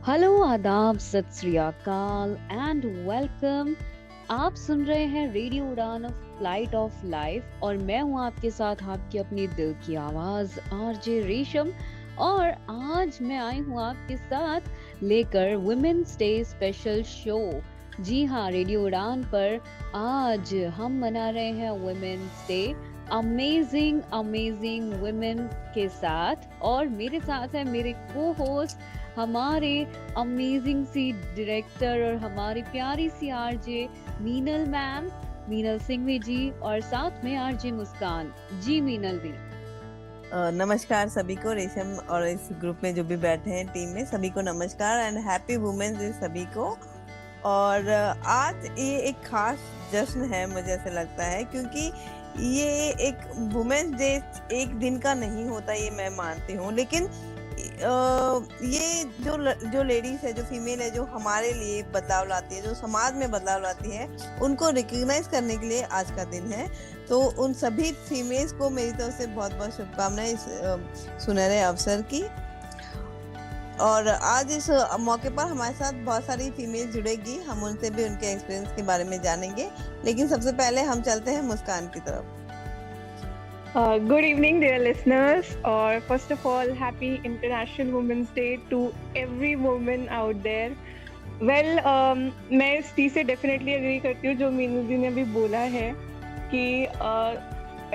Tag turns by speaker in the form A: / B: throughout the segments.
A: Hello आदाब सत श्री अकाल एंड वेलकम। आप सुन रहे हैं रेडियो उड़ान ऑफ फ्लाइट ऑफ लाइफ और मैं हूं आपके साथ आपकी अपनी दिल की आवाज आरजे रेशम। और आज मैं आई हूं आपके साथ लेकर वुमेन्स डे स्पेशल शो। जी हाँ, रेडियो उड़ान पर आज हम मना रहे हैं women's day amazing amazing women के साथ। और मेरे साथ है मेरे को होस्ट, हमारे अमेजिंग सी डायरेक्टर और हमारी प्यारी सी आरजे मीनल मैम, मीनल सिंघवी जी, और साथ में आरजे मुस्कान जी। मीनल दी,
B: नमस्कार सभी को। रेशम और इस ग्रुप में जो भी बैठे हैं टीम में सभी को नमस्कार एंड हैप्पी वुमेन्स डे सभी को। और आज ये एक खास जश्न है, मुझे ऐसा लगता है, क्योंकि ये एक वुमेन्स डे एक दिन का नहीं होता, ये मैं मानती हूँ। लेकिन ये जो लेडीज है, जो फीमेल है, जो हमारे लिए बदलाव लाती है, जो समाज में बदलाव लाती है, उनको रिकॉग्नाइज करने के लिए आज का दिन है। तो उन सभी फीमेल्स को मेरी तरफ से बहुत बहुत शुभकामनाएं इस सुनहरे अवसर की। और आज इस मौके पर हमारे साथ बहुत सारी फीमेल जुड़ेगी, हम उनसे भी उनके एक्सपीरियंस के बारे में जानेंगे। लेकिन सबसे पहले हम चलते हैं मुस्कान की तरफ।
C: Good evening, dear listeners. Or first of all, happy International Women's Day to every woman out there. Well, मैं इस चीज़ से डेफिनेटली एग्री करती हूँ जो मीनू जी ने अभी बोला है कि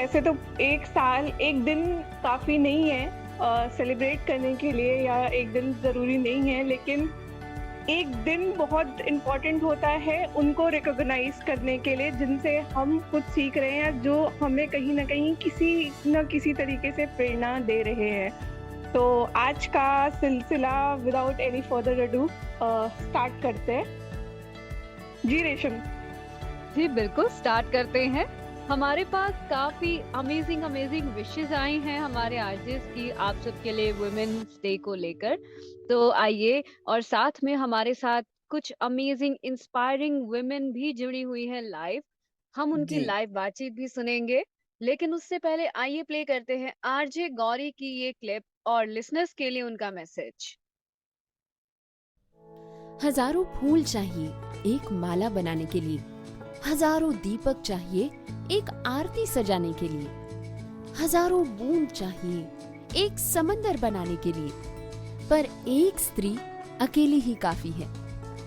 C: ऐसे तो एक साल एक दिन काफ़ी नहीं है सेलिब्रेट करने के लिए, या एक दिन ज़रूरी नहीं है, लेकिन एक दिन बहुत इम्पोर्टेंट होता है उनको रिकॉग्नाइज करने के लिए जिनसे हम कुछ सीख रहे हैं, जो हमें कहीं ना कहीं किसी न किसी तरीके से प्रेरणा दे रहे हैं। तो आज का सिलसिला without any further ado start करते हैं। जी रेशम
A: जी बिल्कुल स्टार्ट करते हैं। हमारे पास काफी अमेजिंग अमेजिंग विशेस आई हैं हमारे आरजेस की आप सबके लिए वुमेन्स डे को लेकर। तो आइए, और साथ में हमारे साथ कुछ अमेजिंग इंस्पायरिंग वुमेन भी जुड़ी हुई है लाइव। हम उनकी
B: जी
A: लाइव बातचीत भी सुनेंगे, लेकिन उससे पहले आइए प्ले करते हैं आरजे गौरी की ये क्लिप और लिसनर्स के लिए उनका मैसेज।
D: हजारों फूल चाहिए एक माला बनाने के लिए, हजारों दीपक चाहिए एक आरती सजाने के लिए, हजारों बूंद चाहिए एक समंदर बनाने के लिए, पर एक स्त्री अकेली ही काफी है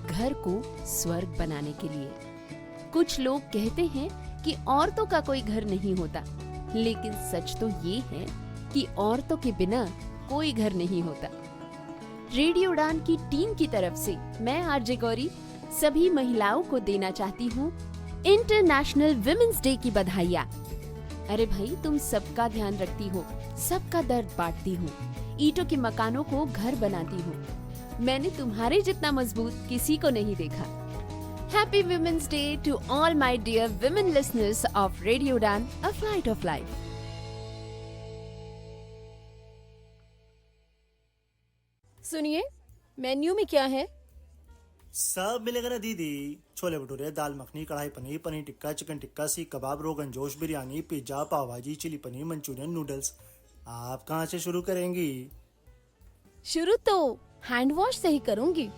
D: घर को स्वर्ग बनाने के लिए। कुछ लोग कहते हैं कि औरतों का कोई घर नहीं होता, लेकिन सच तो ये है कि औरतों के बिना कोई घर नहीं होता। रेडियो उड़ान की टीम की तरफ से मैं आरजे गौरी सभी महिलाओं को देना चाहती हूँ इंटरनेशनल विमेंस डे की बधाइयाँ। अरे भाई, तुम सबका ध्यान रखती हो, सबका दर्द बांटती हो, ईंटों के मकानों को घर बनाती हो। मैंने तुम्हारे जितना मजबूत किसी को नहीं देखा। Happy women's day to all my dear women listeners of radio Udan a flight of life. सुनिए, मेन्यू में क्या है?
E: सब मिलेगा ना दीदी। छोले भटूरे, दाल मखनी, कढ़ाई पनीर, पनीर टिक्का, चिकन टिक्का, सीख कबाब, रोगन जोश, बिरयानी, पिज्जा, पाव भाजी, चिली पनीर, मंचूरियन, नूडल्स। आप कहाँ से शुरू करेंगी?
D: शुरू तो हैंड वॉश से ही करूंगी।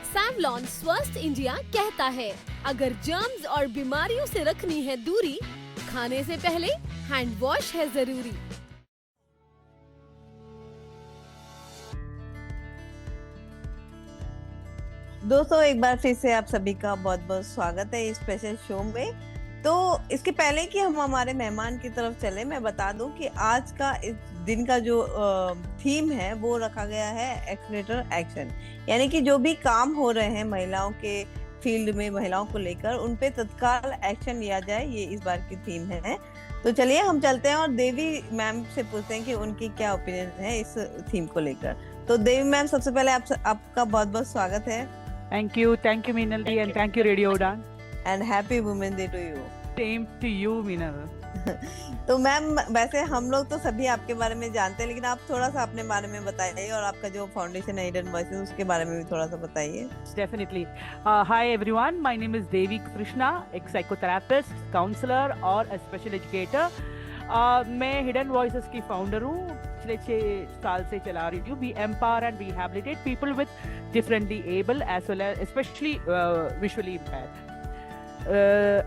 D: सैवलॉन स्वस्थ इंडिया कहता है, अगर जर्म्स और बीमारियों से रखनी है दूरी, खाने से पहले हैंड वॉश है जरूरी।
B: दोस्तों, एक बार फिर से आप सभी का बहुत बहुत स्वागत है इस स्पेशल शो में। तो इसके पहले कि हम हमारे मेहमान की तरफ चले, मैं बता दूं कि आज का इस दिन का जो थीम है वो रखा गया है एक्सीलरेटर एक्शन, यानी कि जो भी काम हो रहे हैं महिलाओं के फील्ड में, महिलाओं को लेकर उन पे तत्काल एक्शन लिया जाए, ये इस बार की थीम है। तो चलिए हम चलते हैं और देवी मैम से पूछते हैं कि उनकी क्या ओपिनियन है इस थीम को लेकर। तो देवी मैम, सबसे पहले आपका बहुत बहुत स्वागत है।
F: Thank you Meenal Di, and thank you Radio Udan.
B: And happy women day to you.
F: Same to you, Meenal.
B: तो मैम, वैसे हम लोग तो सभी आपके बारे में जानते हैं, लेकिन आप थोड़ा सा अपने बारे में बताइए और आपका जो फाउंडेशन है हिडन वॉइसेस, उसके बारे में भी थोड़ा सा बताइए।
F: Definitely. Hi everyone, my name is Devi Krishna, एक psychotherapist, counselor और a special educator. मैं हिडन वॉइसेस की फाउंडर हूँ। पिछले 6 साल से चला रही हूँ. We empower and rehabilitate people with differently able as well as especially visually impaired.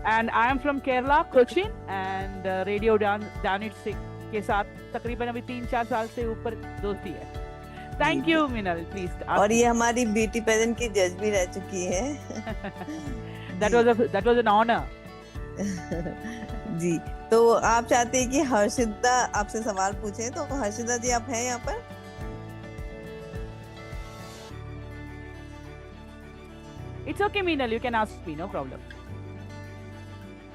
F: And I am from Kerala, Cochin, and Radio Danit के साथ तकरीबन अभी 3-4 साल से ऊपर दोस्ती है. Thank you, Minal. Please.
B: और ये हमारी ब्यूटी पेजेंट की जज भी रह चुकी है.
F: that was an honor.
B: जी, तो आप चाहते हैं कि हर्षिता आपसे सवाल पूछें, तो हर्षिता जी आप हैं यहाँ पर?
F: It's okay, Minal. You can ask me, no problem.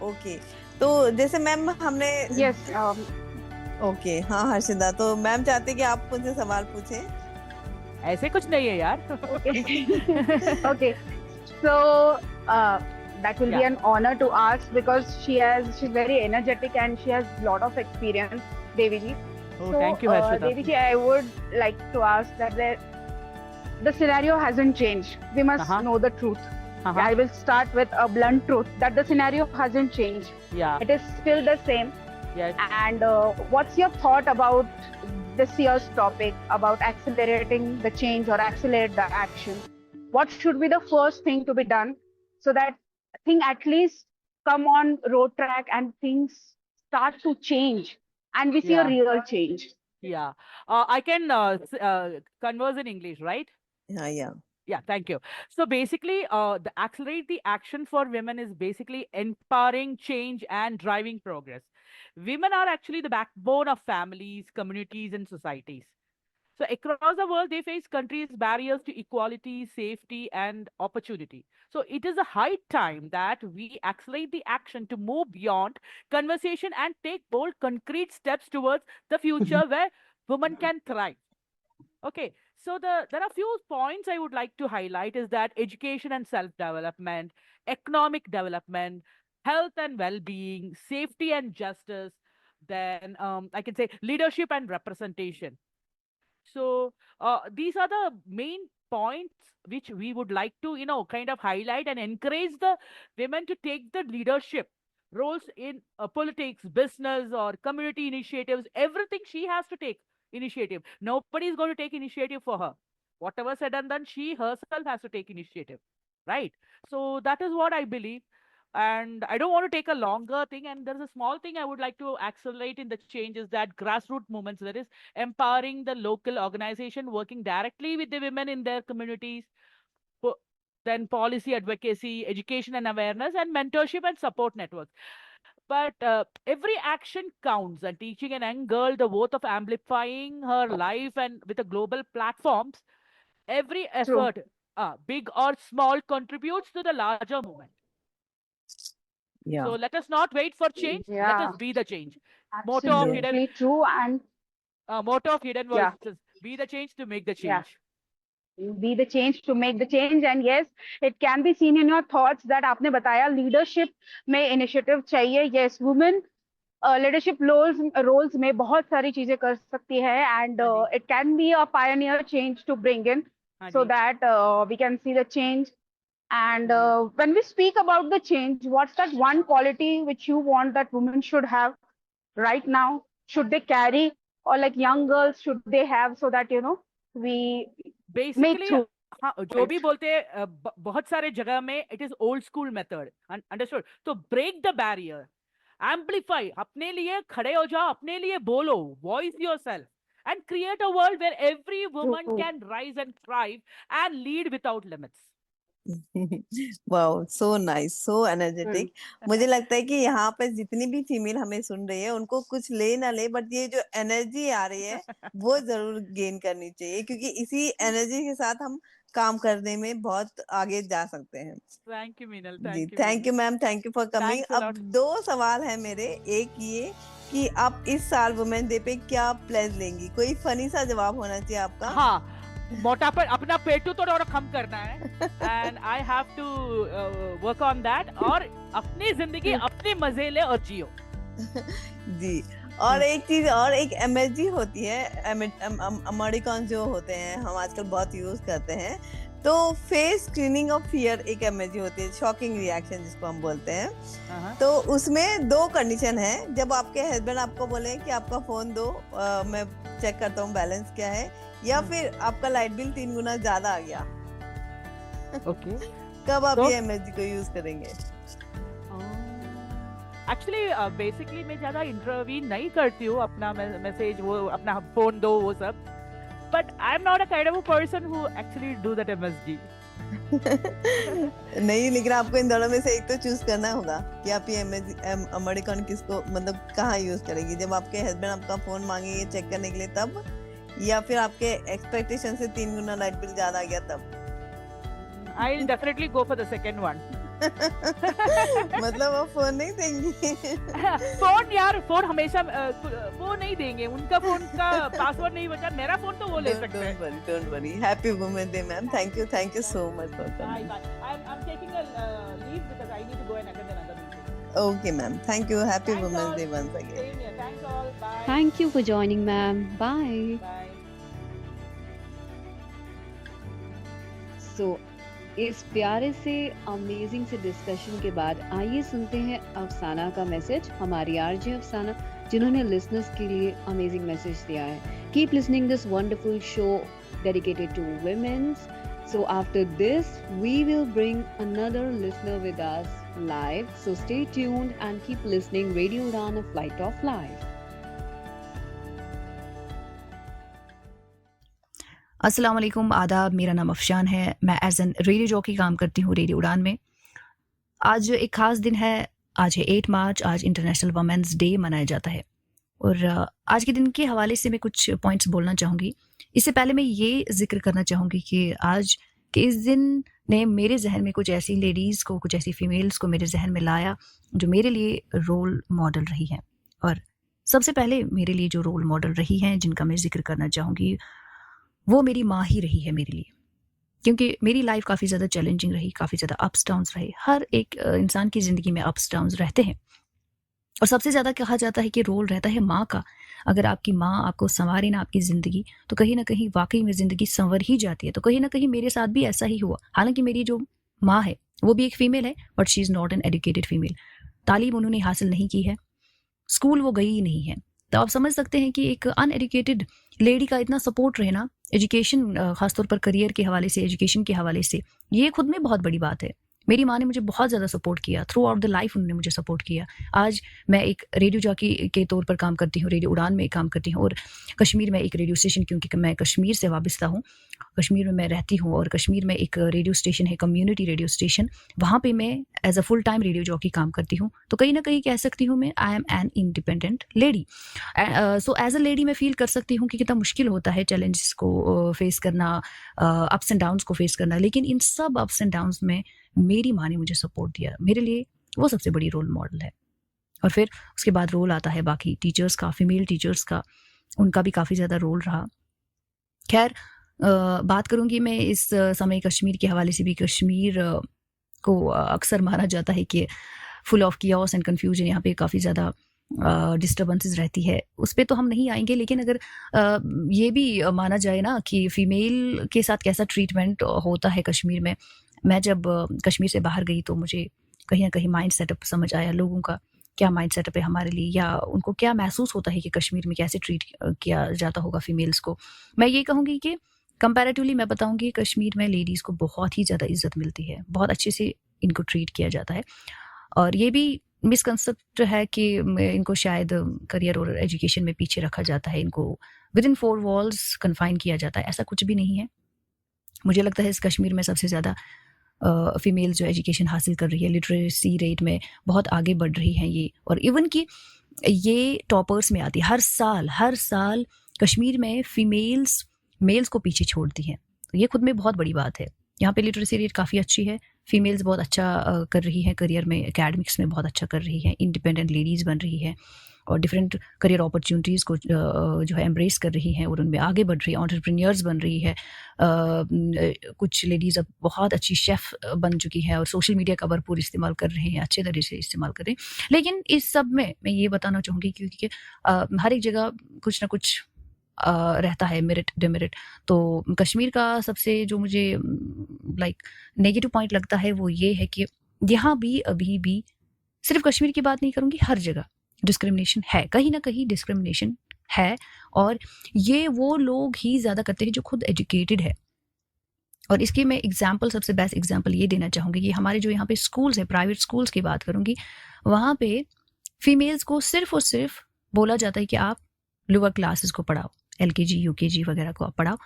B: Okay, तो जैसे मैम हमने
C: Yes.
B: ओके, हाँ हर्षिता, तो मैम चाहते हैं कि आप मुझसे सवाल पूछें.
F: ऐसे कुछ नहीं है यार.
C: Okay. So that will be
F: Yeah.
C: an honor to ask because she's very energetic and she has a lot of experience, Devi ji.
F: Oh,
C: So,
F: thank you, Harshita.
C: Devi ji, I would like to ask that the scenario hasn't changed. We must
F: Uh-huh.
C: know the truth.
F: Uh-huh.
C: I will start with a blunt truth that the scenario hasn't changed.
F: Yeah.
C: It is still the same.
F: Yes.
C: And what's your thought about this year's topic about accelerating the change or accelerate the action? What should be the first thing to be done so that thing at least come on road track and things start to change and we see a
F: Yeah.
C: real change?
F: Yeah. I can converse in English, right?
B: हाँ या
F: Yeah, thank you. So basically, the accelerate the action for women is basically empowering change and driving progress. Women are actually the backbone of families, communities, and societies. So across the world, they face countries' barriers to equality, safety, and opportunity. So it is a high time that we accelerate the action to move beyond conversation and take bold, concrete steps towards the future where women can thrive. Okay, so there are few points I would like to highlight is that education and self-development, economic development, health and well-being, safety and justice, then I can say leadership and representation. So these are the main points which we would like to, kind of highlight and encourage the women to take the leadership roles in politics, business, or community initiatives. Everything she has to take initiative. Nobody is going to take initiative for her. Whatever said and done, she herself has to take initiative, right? So that is what I believe. And I don't want to take a longer thing. And there's a small thing I would like to accelerate in the changes that grassroots movements, that is empowering the local organization, working directly with the women in their communities, then policy advocacy, education and awareness, and mentorship and support networks. But every action counts, and teaching an young girl the worth of amplifying her life and with the global platforms, every effort, big or small, contributes to the larger movement.
B: या
F: So let us not wait for change. Let us
C: Yeah.
F: be the change. Motto of hidden,
C: Absolutely true. And
F: motto of hidden
C: Yeah.
F: voices: be the change to make the
C: Yeah.
F: change.
C: be the change to make the change. And yes, it can be seen in your thoughts that आपने बताया leadership में initiative चाहिए. Yes, women leadership roles में बहुत सारी चीजें कर सकती है, and
F: हाँ
C: it can be a pioneer change to bring in
F: हाँ
C: so
F: ji.
C: that we can see the change. And when we speak about the change, what's that one quality which you want that women should have right now? Should they carry, or like young girls should they have, so that we make
F: Basically,
C: through
F: हाँ, जो भी बोलते हैं बहुत सारे जगह में it is old school method. Understood? तो break the barrier, amplify, अपने लिए खड़े हो जाओ, अपने लिए बोलो, voice yourself, and create a world where every woman
C: True.
F: can rise and thrive and lead without limits.
B: Wow, so nice, so energetic. मुझे लगता है कि यहाँ पे जितनी भी फीमेल हमें सुन रही है उनको कुछ ले ना ले, बट ये जो एनर्जी आ रही है वो जरूर गेन करनी चाहिए, क्योंकि इसी एनर्जी के साथ हम काम करने में बहुत आगे जा सकते हैं.
F: Thank you, Minal.
B: जी,
F: Thank you.
B: Thank you ma'am, thank you for coming.
F: Thanks a
B: अब
F: lot.
B: 2 सवाल है मेरे. एक ये कि आप इस साल वुमेन डे पे क्या प्लेज लेंगी? कोई फनी सा जवाब होना चाहिए आपका.
F: हाँ, मोटापा अपना पेटू तो और कम करना है, and I have to work on that. और अपनी जिंदगी अपने मजे ले और जियो.
B: जी, और एक चीज और, एक एमएसजी होती है, अमेरिकन जो होते हैं हम आजकल बहुत यूज करते हैं, तो फेस स्क्रीनिंग ऑफ फियर एक इमोजी होती है, शॉकिंग रिएक्शन जिसको हम बोलते हैं।
F: हाँ
B: तो उसमें 2 कंडीशन है। जब आपके हस्बैंड आपको बोले कि आपका फोन दो, मैं चेक करता हूँ बैलेंस क्या है, या फिर आपका लाइट बिल 3 गुना ज्यादा आ गया,
F: ओके।
B: कब आप
F: तो
B: ये इमोजी को यूज करेंगे?
F: एक्चुअली बेसिकली मैं ज्यादा इंटरवीन नहीं करती हूँ, अपना मैसेज वो अपना फोन दो वो सब, but I am not a kind of person who actually do that MSG.
B: नहीं, लेकिन आपको इन दोनों में से एक तो चूज करना होगा कि आप ये इमोटिकॉन किसको, मतलब कहाँ यूज करेंगे, जब आपके हस्बैंड आपका फोन मांगेंगे चेक करने के लिए तब, या फिर आपके एक्सपेक्टेशन से 3 गुना लाइट बिल ज्यादा आ गया तब?
F: I will definitely go for the second one.
B: मतलब वो फोन नहीं देंगी?
F: फोन यार, फोन हमेशा वो नहीं देंगे, उनका फोन का पासवर्ड नहीं बचा, मेरा फोन तो वो ले सकते हैं।
B: Don't worry. Happy women day ma'am. Thank you so much for
F: Bye
B: coming.
F: bye. I'm taking a leave because I need to go and attend another meeting.
B: Okay ma'am, thank you. Happy
F: Thanks
B: women
F: all.
B: Day once again.
F: Same here. Thanks all. Bye.
A: Thank you for joining, ma'am. Bye.
F: Bye.
A: So, इस प्यारे से amazing से discussion के बाद आइए सुनते हैं अफसाना का मैसेज, हमारी आरजे अफसाना, जिन्होंने लिसनर्स के लिए अमेजिंग मैसेज दिया है। Keep listening this wonderful show dedicated to women's. So after this, we will bring another listener with us live. So stay tuned and keep listening. Radio Udan, a flight of life.
G: अस्सलाम वालेकुम, आदाब। मेरा नाम अफशान है। मैं as an radio jockey काम करती हूँ रेडियो उड़ान में। आज एक ख़ास दिन है, आज है 8 मार्च। आज इंटरनेशनल वुमेन्स डे मनाया जाता है और आज के दिन के हवाले से मैं कुछ पॉइंट्स बोलना चाहूँगी। इससे पहले मैं ये ज़िक्र करना चाहूँगी कि आज के इस दिन ने मेरे जहन में कुछ ऐसी लेडीज़ को, कुछ ऐसी फ़ीमेल्स को मेरे जहन में लाया जो मेरे लिए रोल मॉडल रही हैं। और सबसे पहले मेरे लिए जो रोल मॉडल रही हैं, जिनका मैं ज़िक्र करना चाहूँगी, वो मेरी माँ ही रही है मेरे लिए। क्योंकि मेरी लाइफ काफ़ी ज़्यादा चैलेंजिंग रही, काफ़ी ज़्यादा अप्स डाउन्स रहे। हर एक इंसान की ज़िंदगी में अप्स डाउन्स रहते हैं और सबसे ज़्यादा कहा जाता है कि रोल रहता है माँ का। अगर आपकी माँ आपको संवारे ना आपकी ज़िंदगी, तो कहीं ना कहीं वाकई में ज़िंदगी संवर ही जाती है। तो कहीं ना कहीं मेरे साथ भी ऐसा ही हुआ। हालांकि मेरी जो माँ है वो भी एक फ़ीमेल है, but she is not an educated female. तालीम उन्होंने हासिल नहीं की है, स्कूल वो गई ही नहीं है। तो आप समझ सकते हैं कि एक अनएजुकेटेड लेडी का इतना सपोर्ट रहना एजुकेशन, ख़ासतौर पर करियर के हवाले से, एजुकेशन के हवाले से, ये खुद में बहुत बड़ी बात है। मेरी माँ ने मुझे बहुत ज़्यादा सपोर्ट किया, थ्रू आउट द लाइफ उन्होंने मुझे सपोर्ट किया। आज मैं एक रेडियो जॉकी के तौर पर काम करती हूँ, रेडियो उड़ान में काम करती हूँ और कश्मीर में एक रेडियो स्टेशन, क्योंकि मैं कश्मीर से वाबस्ता हूँ, कश्मीर में मैं रहती हूँ और कश्मीर में एक रेडियो स्टेशन है, कम्युनिटी रेडियो स्टेशन, वहाँ पे मैं as a full time radio jockey काम करती हूँ। तो कहीं ना कहीं कह सकती हूँ मैं I am an independent lady. So as a lady मैं फील कर सकती हूँ कि कितना मुश्किल होता है चैलेंजेस को फेस करना, अप्स एंड डाउन्स को फेस करना। लेकिन इन सब अप्स एंड डाउन्स में मेरी माँ ने मुझे सपोर्ट दिया। मेरे लिए वो सबसे बड़ी रोल मॉडल है। और फिर उसके बाद रोल आता है बाकी टीचर्स का, फीमेल टीचर्स का, उनका भी काफ़ी ज़्यादा रोल रहा। खैर, बात करूँगी मैं इस समय कश्मीर के हवाले से भी। कश्मीर को अक्सर माना जाता है कि full of chaos and confusion, यहाँ पे काफ़ी ज़्यादा डिस्टर्बेंसेस रहती है। उस पर तो हम नहीं आएंगे, लेकिन अगर ये भी माना जाए ना कि फ़ीमेल के साथ कैसा ट्रीटमेंट होता है कश्मीर में। मैं जब कश्मीर से बाहर गई तो मुझे कहीं ना कहीं माइंड सेटअप समझ आया, लोगों का क्या माइंड सेटअप है हमारे लिए, या उनको क्या महसूस होता है कि कश्मीर में कैसे ट्रीट किया जाता होगा फ़ीमेल्स को। मैं ये कहूँगी कि कंपैरेटिवली मैं बताऊँगी कश्मीर में लेडीज़ को बहुत ही ज़्यादा इज्जत मिलती है, बहुत अच्छे से इनको ट्रीट किया जाता है। और ये भी मिसकंसेप्ट है कि इनको शायद करियर और एजुकेशन में पीछे रखा जाता है, इनको विद इन 4 वॉल्स कन्फाइन किया जाता है। ऐसा कुछ भी नहीं है। मुझे लगता है इस कश्मीर में सबसे ज़्यादा फीमेल जो एजुकेशन हासिल कर रही है, लिटरेसी रेट में बहुत आगे बढ़ रही हैं ये, और इवन कि ये टॉपर्स में आती है। हर साल कश्मीर में फीमेल्स मेल्स को पीछे छोड़ती हैं। तो ये खुद में बहुत बड़ी बात है। यहाँ पे लिटरेसी रेट काफ़ी अच्छी है, फीमेल्स बहुत अच्छा कर रही हैं, करियर में एकेडमिक्स में बहुत अच्छा कर रही हैं, इंडिपेंडेंट लेडीज़ बन रही हैं और डिफरेंट करियर अपॉर्चुनिटीज़ को जो है एम्ब्रेस कर रही हैं और उनमें आगे बढ़ रही है, एंटरप्रेन्योर्स बन रही है। कुछ लेडीज़ अब बहुत अच्छी शेफ़ बन चुकी हैं और सोशल मीडिया का भरपूर इस्तेमाल कर रहे हैं, अच्छे तरह से इस्तेमाल कर रहे हैं। लेकिन इस सब में मैं ये बताना चाहूँगी क्योंकि हर एक जगह कुछ ना कुछ रहता है मेरिट डिमेरिट। तो कश्मीर का सबसे जो मुझे लाइक नेगेटिव पॉइंट लगता है वो ये है कि यहाँ भी अभी भी, सिर्फ कश्मीर की बात नहीं करूँगी, हर जगह डिस्क्रिमिनेशन है, कहीं ना कहीं डिस्क्रिमिनेशन है। और ये वो लोग ही ज़्यादा करते हैं जो खुद एजुकेटेड है। और इसकी मैं एग्जाम्पल, सबसे बेस्ट एग्जाम्पल ये देना चाहूँगी कि हमारे जो यहाँ पे स्कूल्स हैं, प्राइवेट स्कूल्स की बात करूँगी, वहाँ पे फीमेल्स को सिर्फ और सिर्फ बोला जाता है कि आप लोअर क्लासेस को पढ़ाओ, LKG UKG वगैरह को आप पढ़ाओ।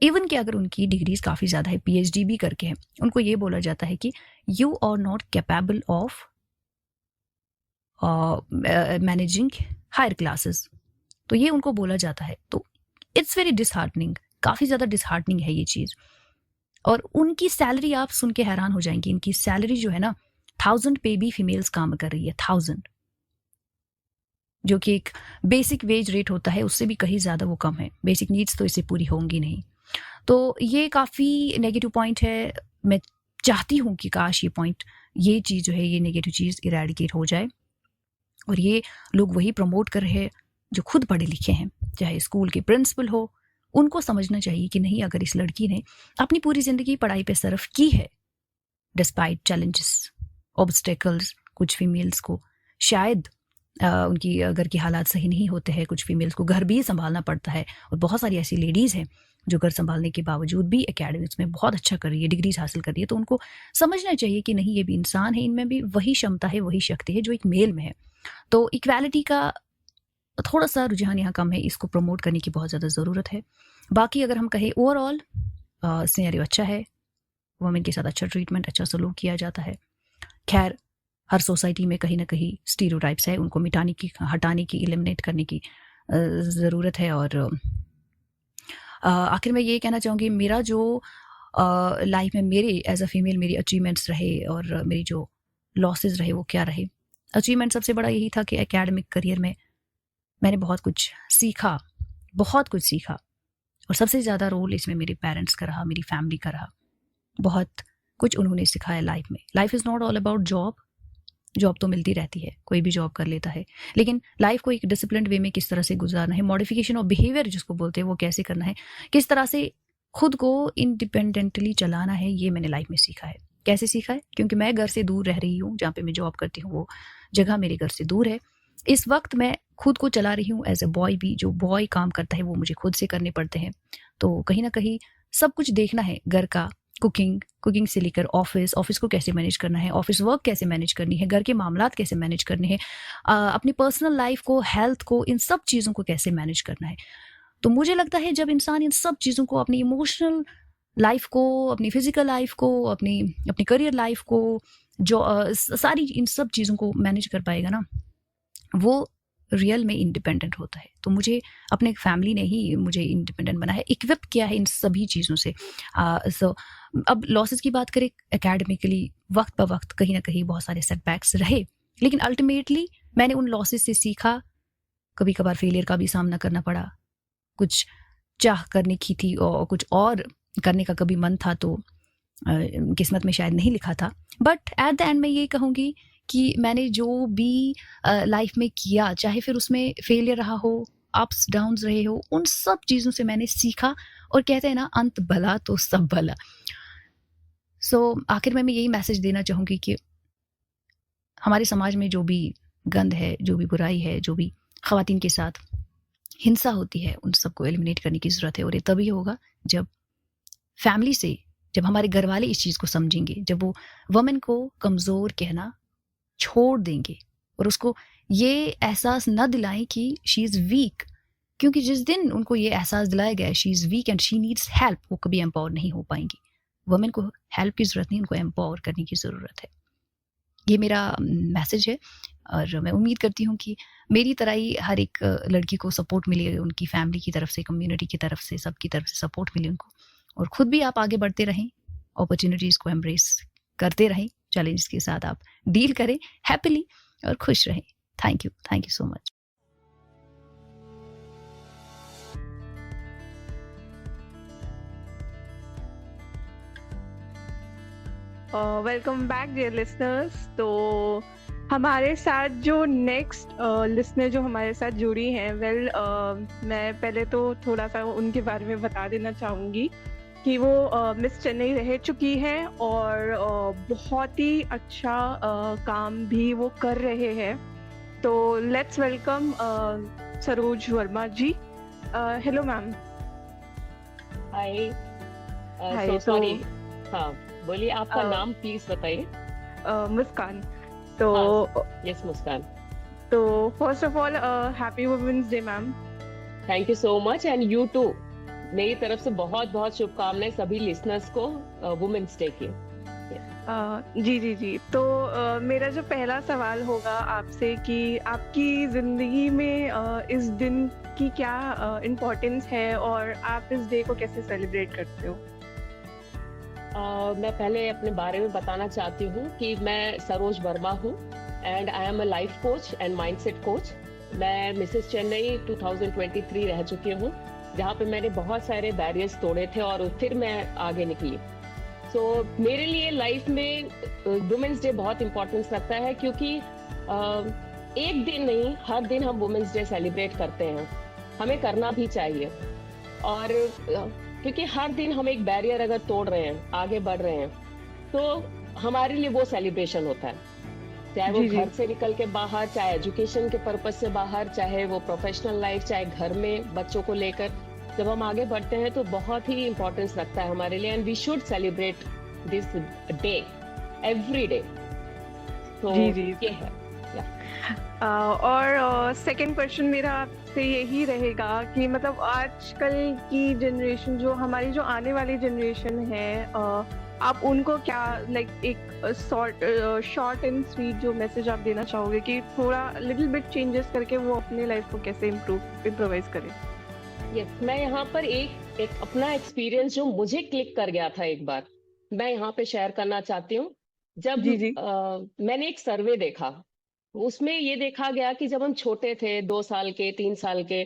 G: इवन कि अगर उनकी डिग्रीज काफ़ी ज़्यादा है, PhD भी करके हैं, उनको ये बोला जाता है कि you are not capable of managing higher classes. तो ये उनको बोला जाता है। तो इट्स वेरी डिसहार्टनिंग, काफ़ी ज़्यादा डिसहार्टनिंग है ये चीज़। और उनकी सैलरी आप सुन के हैरान हो जाएंगी। इनकी सैलरी जो है ना, 1000 पे भी फीमेल्स काम कर रही है, 1000, जो कि एक बेसिक वेज रेट होता है, उससे भी कहीं ज़्यादा वो कम है। बेसिक नीड्स तो इससे पूरी होंगी नहीं। तो ये काफ़ी नेगेटिव पॉइंट है। मैं चाहती हूँ कि काश ये चीज़ जो है, ये नेगेटिव चीज़ इरेडिकेट हो जाए। और ये लोग वही प्रमोट कर रहे हैं जो खुद पढ़े लिखे हैं, चाहे स्कूल के प्रिंसिपल हो। उनको समझना चाहिए कि नहीं, अगर इस लड़की ने अपनी पूरी ज़िंदगी पढ़ाई पे सर्फ की है, डिस्पाइट चैलेंजेस, ऑब्स्टेकल्स, कुछ फीमेल्स को शायद उनकी घर के हालात सही नहीं होते हैं, कुछ फीमेल्स को घर भी संभालना पड़ता है। और बहुत सारी ऐसी लेडीज़ हैं जो घर संभालने के बावजूद भी एकेडमिक्स में बहुत अच्छा कर रही है, डिग्रीज हासिल कर रही है। तो उनको समझना चाहिए कि नहीं, ये भी इंसान है, इनमें भी वही क्षमता है, वही शक्ति है जो एक मेल में है। तो इक्वालिटी का थोड़ा सा रुझान यहाँ कम है, इसको प्रमोट करने की बहुत ज़्यादा ज़रूरत है। बाकी अगर हम कहें ओवरऑल सिनेरियो अच्छा है, वुमेन के साथ अच्छा ट्रीटमेंट, अच्छा सलूक किया जाता है। खैर, हर सोसाइटी में कहीं ना कहीं स्टीरियोटाइप्स है, उनको हटाने की, एलिमिनेट करने की ज़रूरत है। और आखिर में ये कहना चाहूँगी, मेरा जो लाइफ में मेरे एज अ फीमेल मेरी अचीवमेंट्स रहे और मेरी जो लॉसेस रहे वो क्या रहे। अचीवमेंट सबसे बड़ा यही था कि एकेडमिक करियर में मैंने बहुत कुछ सीखा, बहुत कुछ सीखा। और सबसे ज़्यादा रोल इसमें मेरे पेरेंट्स का रहा, मेरी फैमिली का रहा। बहुत कुछ उन्होंने सिखाया लाइफ में। Life is not all about job. Job तो मिलती रहती है, कोई भी जॉब कर लेता है, लेकिन लाइफ को एक डिसिप्लिन्ड वे में किस तरह से गुजारना है, मॉडिफिकेशन ऑफ बिहेवियर जिसको बोलते हैं, वो कैसे करना है, किस तरह से खुद को इंडिपेंडेंटली चलाना है, ये मैंने लाइफ में सीखा है। कैसे सीखा है? क्योंकि मैं घर से दूर रह रही हूँ, जहाँ पे मैं जॉब करती हूँ वो जगह मेरे घर से दूर है। इस वक्त मैं खुद को चला रही हूँ एज ए बॉय भी। जो बॉय काम करता है वो मुझे खुद से करने पड़ते हैं। तो कहीं ना कहीं सब कुछ देखना है, घर का, कुकिंग से लेकर ऑफिस को कैसे मैनेज करना है, ऑफिस वर्क कैसे मैनेज करनी है, घर के मामलात कैसे मैनेज करने हैं, अपनी पर्सनल लाइफ को, हेल्थ को, इन सब चीज़ों को कैसे मैनेज करना है। तो मुझे लगता है जब इंसान इन सब चीज़ों को, अपनी इमोशनल लाइफ को, अपनी फिजिकल लाइफ को, अपनी करियर लाइफ को, जो सारी इन सब चीज़ों को मैनेज कर पाएगा ना, वो रियल में इंडिपेंडेंट होता है। तो मुझे अपने फैमिली ने ही मुझे इंडिपेंडेंट बना है, इक्विप किया है इन सभी चीज़ों से। सो अब लॉसेस की बात करें, एकेडमिकली वक्त ब वक्त कहीं ना कहीं बहुत सारे सेटबैक्स रहे, लेकिन अल्टीमेटली मैंने उन लॉसेस से सीखा। कभी कभार फेलियर का भी सामना करना पड़ा, कुछ चाह करने की थी और कुछ और करने का कभी मन था, तो किस्मत में शायद नहीं लिखा था। बट एट द एंड मैं ये कहूँगी कि मैंने जो भी लाइफ में किया, चाहे फिर उसमें फेलियर रहा हो, अप्स डाउन्स रहे हो, उन सब चीज़ों से मैंने सीखा। और कहते हैं ना, अंत भला तो सब भला। सो आखिर में मैं यही मैसेज देना चाहूँगी कि हमारे समाज में जो भी गंद है, जो भी बुराई है, जो भी ख़वातीन के साथ हिंसा होती है, उन सबको एलिमिनेट करने की ज़रूरत है। और ये तभी होगा जब फैमिली से, जब हमारे घर वाले इस चीज़ को समझेंगे, जब वो वुमेन को कमज़ोर कहना छोड़ देंगे और उसको ये एहसास न दिलाएं कि शी इज़ वीक। क्योंकि जिस दिन उनको ये एहसास दिलाया गया she is week and she needs help, वो कभी एम्पावर नहीं हो पाएंगी। वुमेन को हेल्प की ज़रूरत नहीं, उनको एम्पावर करने की ज़रूरत है। ये मेरा मैसेज है। और मैं उम्मीद करती हूँ कि मेरी तरह ही हर एक लड़की को सपोर्ट मिले, उनकी फैमिली की तरफ से, कम्युनिटी की तरफ से, सबकी तरफ से सपोर्ट मिले उनको। और ख़ुद भी आप आगे बढ़ते रहें, अपॉर्चुनिटीज़ को एम्ब्रेस करते रहें, चैलेंज के साथ आप डील करें हैप्पीली और खुश रहें। Thank you so much.
C: Welcome back, dear listeners. तो हमारे साथ जो नेक्स्ट लिसनर जो हमारे साथ जुड़ी हैं, मैं पहले तो थोड़ा सा उनके बारे में बता देना चाहूँगी कि वो मिस चेन्नई रह चुकी हैं और बहुत ही अच्छा काम भी वो कर रहे हैं। तो let's welcome Saroj Verma ji. Hello ma'am.
H: Hi.
C: Hi.
H: So
C: तो
H: सॉरी। हाँ, बोलिए, आपका
C: अ,
H: नाम प्लीज बताइए।
C: मुस्कान। तो
H: यस मुस्कान।
C: तो first of all happy women's day ma'am.
H: Thank you so much and you too. मेरी तरफ से बहुत बहुत शुभकामनाएं सभी लिसनर्स को वुमेन्स डे की।
C: जी जी जी। तो मेरा जो पहला सवाल होगा आपसे कि आपकी ज़िंदगी में इस दिन की क्या इम्पोर्टेंस है और आप इस डे को कैसे सेलिब्रेट करते हो?
H: मैं पहले अपने बारे में बताना चाहती हूँ कि मैं सरोज वर्मा हूँ and I am a life coach and mindset coach. मैं मिसेस चेन्नई 2023 रह चुकी हूँ, जहाँ पे मैंने बहुत सारे बैरियर्स तोड़े थे और फिर मैं आगे निकली। सो मेरे लिए लाइफ में वुमेन्स डे बहुत इम्पोर्टेंस रखता है, क्योंकि एक दिन नहीं, हर दिन हम वुमेन्स डे सेलिब्रेट करते हैं। हमें करना भी चाहिए। और क्योंकि हर दिन हम एक बैरियर अगर तोड़ रहे हैं, आगे बढ़ रहे हैं, तो हमारे लिए वो सेलिब्रेशन होता है। चाहे वो
C: जी जी।
H: घर से निकल के बाहर, चाहे एजुकेशन के पर्पज से बाहर, चाहे वो प्रोफेशनल लाइफ, चाहे घर में बच्चों को लेकर, जब हम आगे बढ़ते हैं तो बहुत ही इंपॉर्टेंस रखता है हमारे लिए and we should celebrate this day every day. तो
C: जी जी।
H: ये है।
C: और सेकंड क्वेश्चन मेरा आपसे यही रहेगा कि मतलब आजकल की जनरेशन, जो हमारी जो आने वाली जनरेशन है, आप उनको क्या लाइक एक शॉर्ट एंड स्वीट जो मैसेज आप देना चाहोगे कि थोड़ा लिटिल बिट चेंजेस करके वो अपने लाइफ को कैसे इम्प्रोवाइज करें?
H: यस, मैं यहाँ पर एक अपना एक्सपीरियंस जो मुझे क्लिक कर गया था एक बार, मैं यहाँ पे शेयर करना चाहती हूँ। जब
C: जी जी।
H: मैंने एक सर्वे देखा, उसमें ये देखा गया कि जब हम छोटे थे, 2 साल के, 3 साल के,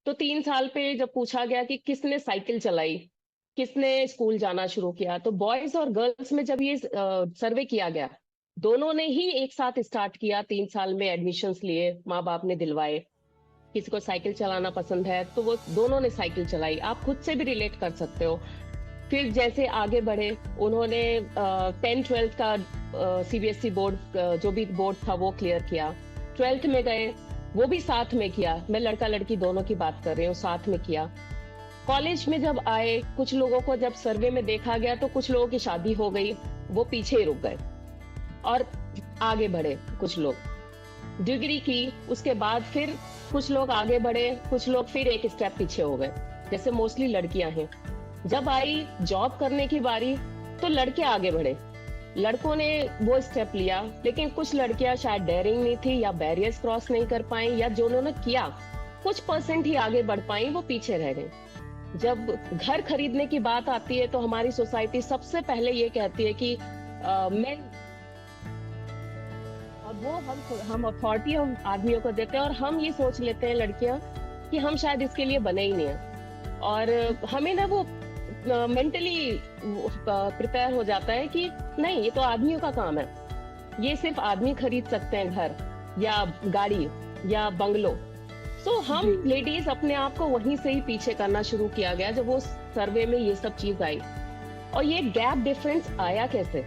H: तो 3 साल पे जब पूछा गया कि किसने साइकिल चलाई, किसने स्कूल जाना शुरू किया, तो बॉयज और गर्ल्स में जब ये सर्वे किया गया, दोनों ने ही एक साथ स्टार्ट किया। 3 साल में एडमिशन्स लिए, माँ बाप ने दिलवाए। किसी को साइकिल चलाना पसंद है तो वो दोनों ने साइकिल चलाई। आप खुद से भी रिलेट कर सकते हो। फिर जैसे आगे बढ़े, उन्होंने 10th-12th का सीबीएसई बोर्ड, जो भी बोर्ड था वो क्लियर किया। 12th में गए, वो भी साथ में किया। मैं लड़का लड़की दोनों की बात कर रही हूँ, साथ में किया। कॉलेज में जब आए, कुछ लोगों को जब सर्वे में देखा गया तो कुछ लोगों की शादी हो गई, वो पीछे ही रुक गए और आगे बढ़े। कुछ लोग डिग्री की, उसके बाद फिर कुछ लोग आगे बढ़े, कुछ लोग फिर एक स्टेप पीछे हो गए। जैसे मोस्टली लड़कियां हैं। जब आई जॉब करने की बारी तो लड़के आगे बढ़े, लड़कों ने वो स्टेप लिया, लेकिन कुछ लड़कियां शायद डेयरिंग नहीं थी या बैरियर्स क्रॉस नहीं कर पाई, या जो उन्होंने किया कुछ परसेंट ही आगे बढ़ पाई, वो पीछे रह गए। जब घर खरीदने की बात आती है तो हमारी सोसाइटी सबसे पहले ये कहती है कि मैं, और वो हम अथॉरिटी हम आदमियों को देते हैं और हम ये सोच लेते हैं लड़कियां कि हम शायद इसके लिए बने ही नहीं है। और हमें ना वो मेंटली प्रिपेयर हो जाता है कि नहीं, ये तो आदमियों का काम है, ये सिर्फ आदमी खरीद सकते हैं घर या गाड़ी या बंगलो। सो हम लेडीज अपने आप को वहीं से ही पीछे करना शुरू किया गया जब वो सर्वे में ये सब चीज आई। और ये गैप डिफरेंस आया कैसे?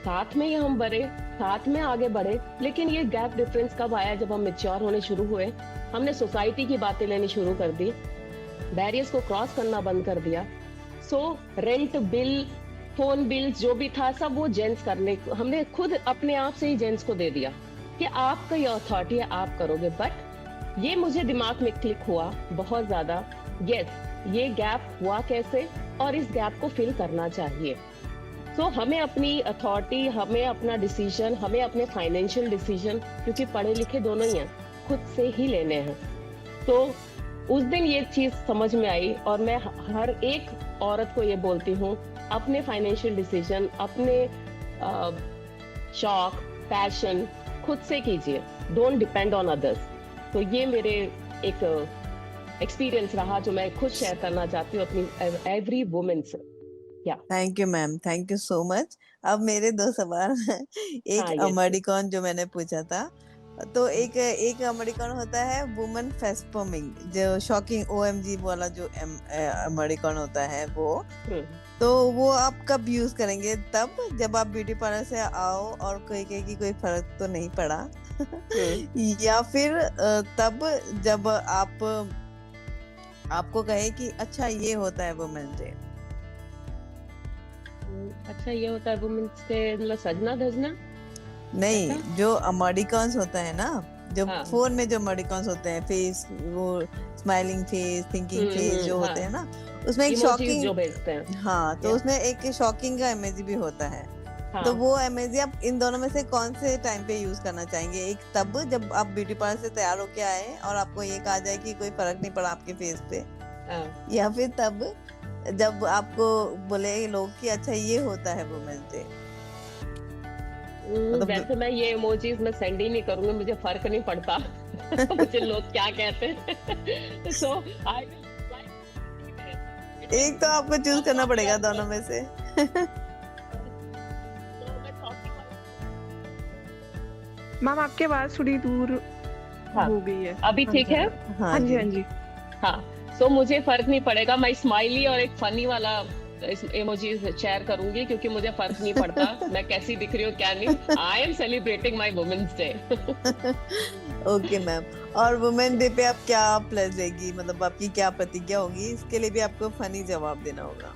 H: साथ में ही हम बढ़े, साथ में आगे बढ़े, लेकिन ये गैप डिफरेंस कब आया? जब हम मैच्योर होने शुरू हुए, हमने सोसाइटी की बातें लेनी शुरू कर दी, बैरियर्स को क्रॉस करना बंद कर दिया। So rent bill, phone bill जो भी था सब वो जेंट्स करने, हमने खुद अपने आप से ही जेंट्स को दे दिया कि आपका ये अथॉरिटी है, आप करोगे। बट ये मुझे दिमाग में क्लिक हुआ बहुत ज्यादा, यस, ये गैप हुआ कैसे और इस गैप को फिल करना चाहिए। सो हमें अपनी अथॉरिटी, हमें अपना डिसीजन, हमें अपने फाइनेंशियल डिसीजन, क्योंकि पढ़े लिखे दोनों ही हैं, खुद से ही लेने हैं। तो उस दिन ये चीज समझ में आई और मैं हर एक औरत को ये बोलती हूँ, अपने फाइनेंशियल डिसीजन, अपने शौक, पैशन खुद से कीजिए, डोंट डिपेंड ऑन अदर्स। तो ये मेरे एक एक्सपीरियंस रहा जो मैं खुद शेयर करना चाहती हूँ अपनी एवरी वुमेन से। या
B: thank you ma'am, thank you so much. अब मेरे 2 सवाल हैं। एक
H: हाँ, यस, यस।
B: अमेरिकन जो मैंने पूछा था, तो एक अमेरिकन होता है वुमन फेस्ट परफॉर्मिंग, जो शॉकिंग ओएमजी वाला जो अमेरिकन होता है वो,
H: हुँ,
B: तो वो आप कब यूज करेंगे? तब जब आप ब्यूटी पार्लर से आओ और कोई कहे कि कोई फर्क तो नहीं पड़ा
H: हुँ।
B: या फिर तब जब आपको कहे कि अच्छा ये होता है वुमेन डे।
H: अच्छा ये होता है वुमेन्स डे, मतलब सजना-धजना
B: नहीं,
H: ऐसा?
B: जो अमेरिकन्स होता है ना, जो
H: हाँ।
B: फोन में जो अमेरिकन्स होते हैं, फेस वो स्माइलिंग फेस, थिंकिंग फेस जो होते
H: हाँ।
B: हैं ना, उसमें एक
H: इमोजीज़ जो
B: शॉकिंग,
H: भेजते हैं।
B: हाँ, तो
H: या
B: उसमें एक शॉकिंग का इमेज भी होता है। तो
H: हाँ।
B: वो इमेज आप इन दोनों में से कौन से टाइम पे यूज करना चाहेंगे? एक तब जब आप ब्यूटी पार्लर से तैयार होके आए और आपको ये कहा जाए कि कोई फर्क नहीं पड़ा आपके फेस पे,
H: हाँ।
B: या फिर तब जब आपको बोले लोग कि अच्छा ये होता है वुमेन्स डे। मतलब
H: वैसे मैं ये इमोजीज़ मैं सेंड ही नहीं करूँगी, मुझे फ़र्क नहीं पड़ता मुझे लोग क्या कहते हैं सो आई विल रिप्लाई
B: एक तो आपको चूज करना पड़ेगा दोनों में से।
C: मैम आपकी आवाज थोड़ी दूर
H: हाँ,
C: हो गई है।
H: अभी ठीक है?
B: हाँ
C: हाँ जी,
B: जी।
C: हाँ जी।
H: हाँ, सो मुझे फ़र्क नहीं पड़ेगा, मैं स्माइली और एक फ़नी वाला इस इमोजीज़ शेयर करूँगी क्योंकि मुझे फ़र्क नहीं पड़ता, मैं कैसी दिख रही हूँ, क्या नहीं। I am celebrating my women's day.
B: Okay ma'am, और वुमेन डे पे आप क्या प्लेज देगी, मतलब आपकी क्या प्रतिज्ञा होगी? इसके लिए भी आपको फनी जवाब देना होगा।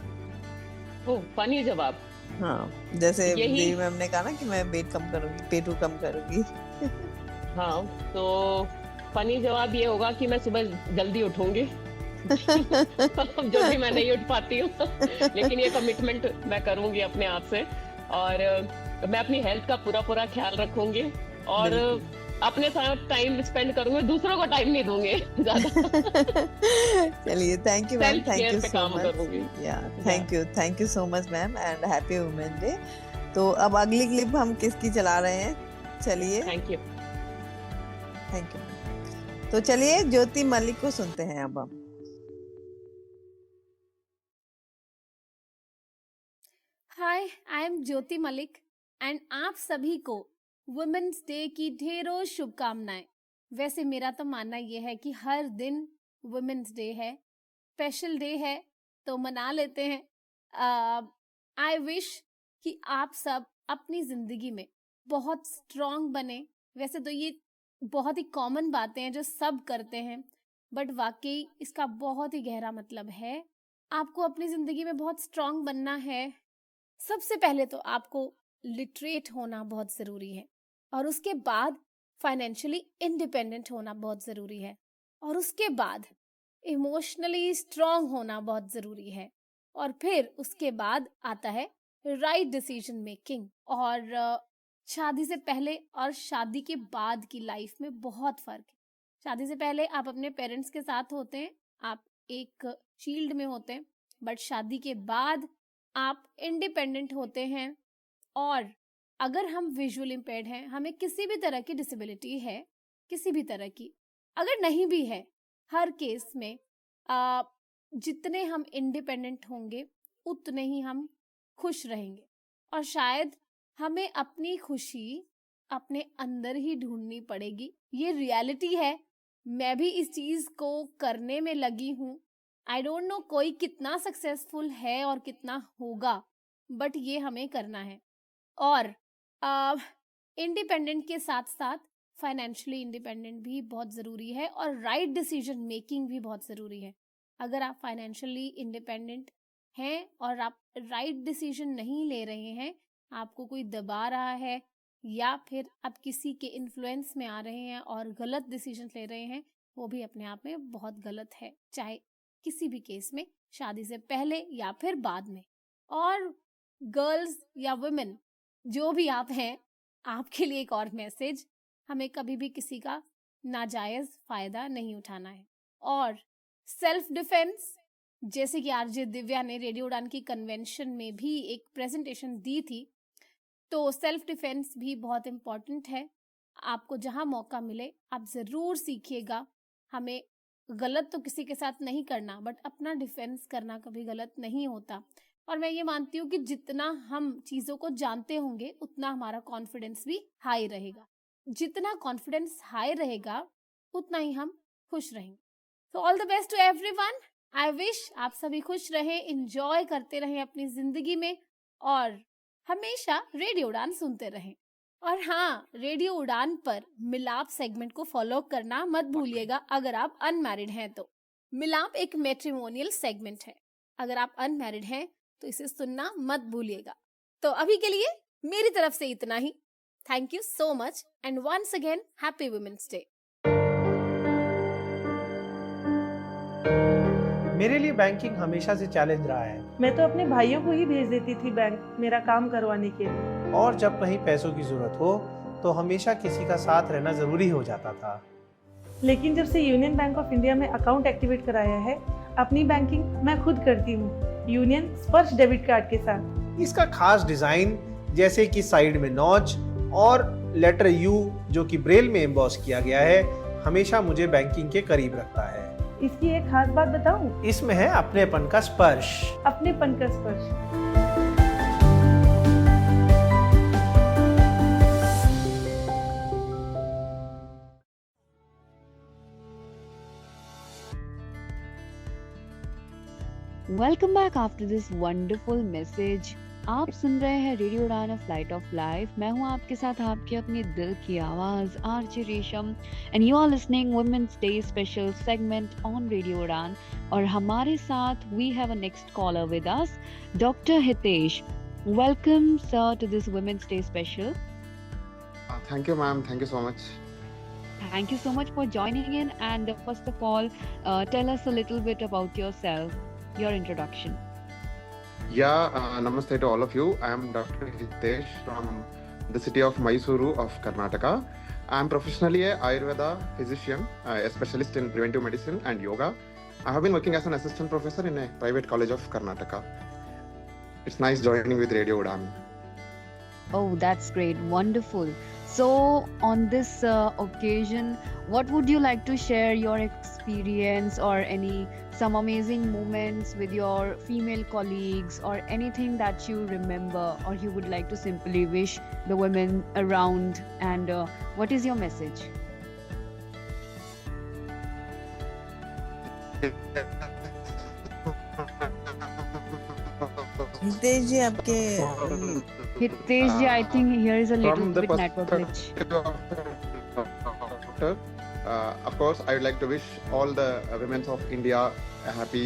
H: ओह! फ़नी जवाब।
B: हाँ, जैसे
H: यही
B: देवी मैम ने कहा ना कि मैं वेट कम करूंगी, पेटू कम करूंगी।
H: हाँ, तो फ़नी जवाब ये होगा कि मैं सुबह जल्दी उठूँगी जो कि मैं नहीं उठ पाती हूँ लेकिन ये कमिटमेंट मैं करूँगी अपने आप से और मैं अपनी हेल्थ का पूरा ख्याल रखूँगी और
B: बिल्कुल।
H: अपने साथ टाइम स्पेंड करूँगी, दूसरों को टाइम नहीं दूँगी ज़्यादा।
B: चलिए, thank you ma'am,
H: self
B: thank
H: care
B: you
H: पे
B: सो
H: काम
B: मच।
H: करूँगी।
B: या
H: या
B: thank you so much ma'am and happy women day. तो अब अगली क्लिप हम किसकी चला रहे हैं? चलिए,
H: थैंक यू।
B: Thank you. तो चलिए ज्योति मलिक को सुनते हैं अब हम।
D: Hi, I am Jyoti Malik and आप सभी को वुमेन्स डे की ढेरों शुभकामनाएं। वैसे मेरा तो मानना यह है कि हर दिन वुमेन्स डे है, स्पेशल डे है, तो मना लेते हैं। आई विश कि आप सब अपनी जिंदगी में बहुत स्ट्रांग बने। वैसे तो ये बहुत ही कॉमन बातें हैं जो सब करते हैं, बट वाकई इसका बहुत ही गहरा मतलब है। आपको अपनी जिंदगी में बहुत स्ट्रांग बनना है। सबसे पहले तो आपको लिटरेट होना बहुत जरूरी है और उसके बाद फाइनेंशियली इंडिपेंडेंट होना बहुत जरूरी है और उसके बाद इमोशनली स्ट्रांग होना बहुत जरूरी है और फिर उसके बाद आता है राइट डिसीजन मेकिंग। और शादी से पहले और शादी के बाद की लाइफ में बहुत फर्क है। शादी से पहले आप अपने पेरेंट्स के साथ होते हैं, आप एक शील्ड में होते हैं, बट शादी के बाद आप इंडिपेंडेंट होते हैं। और अगर हम विजुअल इम्पेयर्ड हैं, हमें किसी भी तरह की डिसेबिलिटी है, किसी भी तरह की, अगर नहीं भी है, हर केस में जितने हम इंडिपेंडेंट होंगे उतने ही हम खुश रहेंगे और शायद हमें अपनी खुशी अपने अंदर ही ढूंढनी पड़ेगी। ये रियलिटी है, मैं भी इस चीज को करने में लगी हूँ। आई डोंट नो कोई कितना सक्सेसफुल है और कितना होगा, बट ये हमें करना है। और इंडिपेंडेंट के साथ साथ फाइनेंशियली इंडिपेंडेंट भी बहुत ज़रूरी है और राइट डिसीजन मेकिंग भी बहुत ज़रूरी है। अगर आप फाइनेंशियली इंडिपेंडेंट हैं और आप राइट डिसीजन नहीं ले रहे हैं, आपको कोई दबा रहा है या फिर आप किसी के इन्फ्लुएंस में आ रहे हैं और गलत डिसीजन ले रहे हैं, वो भी अपने आप में बहुत गलत है, चाहे किसी भी केस में, शादी से पहले या फिर बाद में। और गर्ल्स या वुमेन जो भी आप हैं, आपके लिए एक और मैसेज, हमें कभी भी किसी का नाजायज फायदा नहीं उठाना है। और सेल्फ डिफेंस, जैसे कि आरजे दिव्या ने रेडियो उड़ान की कन्वेंशन में भी एक प्रेजेंटेशन दी थी, तो सेल्फ डिफेंस भी बहुत इम्पोर्टेंट है। आपको जहां मौका मिले आप जरूर सीखिएगा। हमें गलत तो किसी के साथ नहीं करना, बट अपना डिफेंस करना कभी गलत नहीं होता।
I: और मैं ये मानती हूँ कि जितना हम चीज़ों को जानते होंगे उतना हमारा कॉन्फिडेंस भी हाई रहेगा। जितना कॉन्फिडेंस हाई रहेगा उतना ही हम खुश रहेंगे। तो all the best to everyone. I wish आप सभी खुश रहें, इंजॉय करते रहें अपनी जिंदगी में और हमेशा रेडियो उड़ान सुनते रहें। और हाँ, रेडियो उड़ान पर मिलाप सेगमेंट को फॉलो करना मत भूलिएगा अगर आप अनमैरिड हैं तो। मिलाप एक मैट्रिमोनियल सेगमेंट है, अगर आप अनमैरिड हैं तो इसे सुनना मत भूलिएगा। तो अभी के लिए मेरी तरफ से इतना ही। Thank you so much and once again happy women's day.
J: मेरे लिए बैंकिंग हमेशा से चैलेंज रहा है।
K: मैं तो अपने भाइयों को ही भेज देती थी बैंक मेरा काम करवाने के लिए।
J: और जब कहीं पैसों की जरूरत हो तो हमेशा किसी का साथ रहना जरूरी हो जाता था।
K: लेकिन जब से यूनियन बैंक ऑफ इंडिया में अकाउंट एक्टिवेट कराया है, अपनी बैंकिंग मैं खुद करती हूँ, यूनियन स्पर्श डेबिट कार्ड के साथ।
J: इसका खास डिजाइन, जैसे कि साइड में नॉच और लेटर यू जो कि ब्रेल में एम्बॉस किया गया है, हमेशा मुझे बैंकिंग के करीब रखता है।
K: इसकी एक खास बात बताऊं?
J: इसमें है अपनेपन का स्पर्श।
K: अपनेपन का स्पर्श।
A: Welcome back after this wonderful message. आप सुन रहे हैं रेडियो उड़ान ऑफ फ्लाइट ऑफ लाइफ। मैं हूं आपके साथ आपके अपने दिल की आवाज RJ Resham and you are listening women's day special segment on radio Udan. और हमारे साथ we have a next caller with us, doctor Hitesh. Welcome sir to this women's day special.
L: Thank you, ma'am. Thank you so much.
A: Thank you so much for joining in, and first of all, tell us a little bit about yourself, your introduction.
L: Yeah, namaste to all of you. I am Dr. Hitesh from the city of Mysuru of Karnataka. I am professionally a Ayurveda physician, a specialist in preventive medicine and yoga. I have been working as an assistant professor in a private college of Karnataka. It's nice joining with Radio Udaan.
A: Oh, that's great. Wonderful. So, on this occasion, what would you like to share your experience or some amazing moments with your female colleagues, or anything that you remember or you would like to simply wish the women around, and what is your message?
B: Hitesh ji आपके
A: Hitesh ji, I think here is a little
L: From the
A: bit network glitch.
L: perspective of doctor, of course, I would like to wish all the women of India a happy.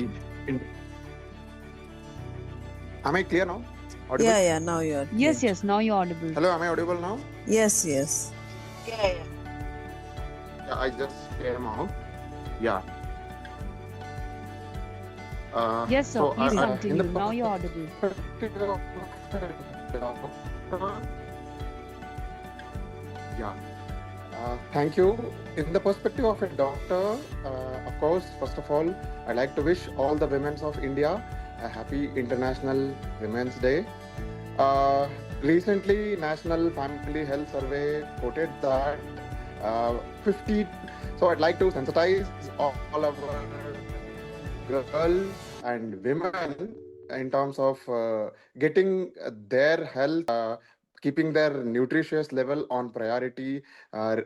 L: Am I clear now? Audible?
B: yeah, now you are clear.
A: Yes, now you're audible.
L: Hello, am I audible now?
B: Yes.
L: Yeah, I just came out. Yeah.
A: Yes, sir.
L: So,
A: Please
L: in the
A: continue. Now you're audible.
L: perspective of doctor, yeah. Thank you. In the perspective of a doctor, of course, first of all, I'd like to wish all the women of India a happy International Women's Day. Recently, National Family Health Survey quoted that 50. So I'd like to sensitize all of our girls and women in terms of getting their health, keeping their nutritious level on priority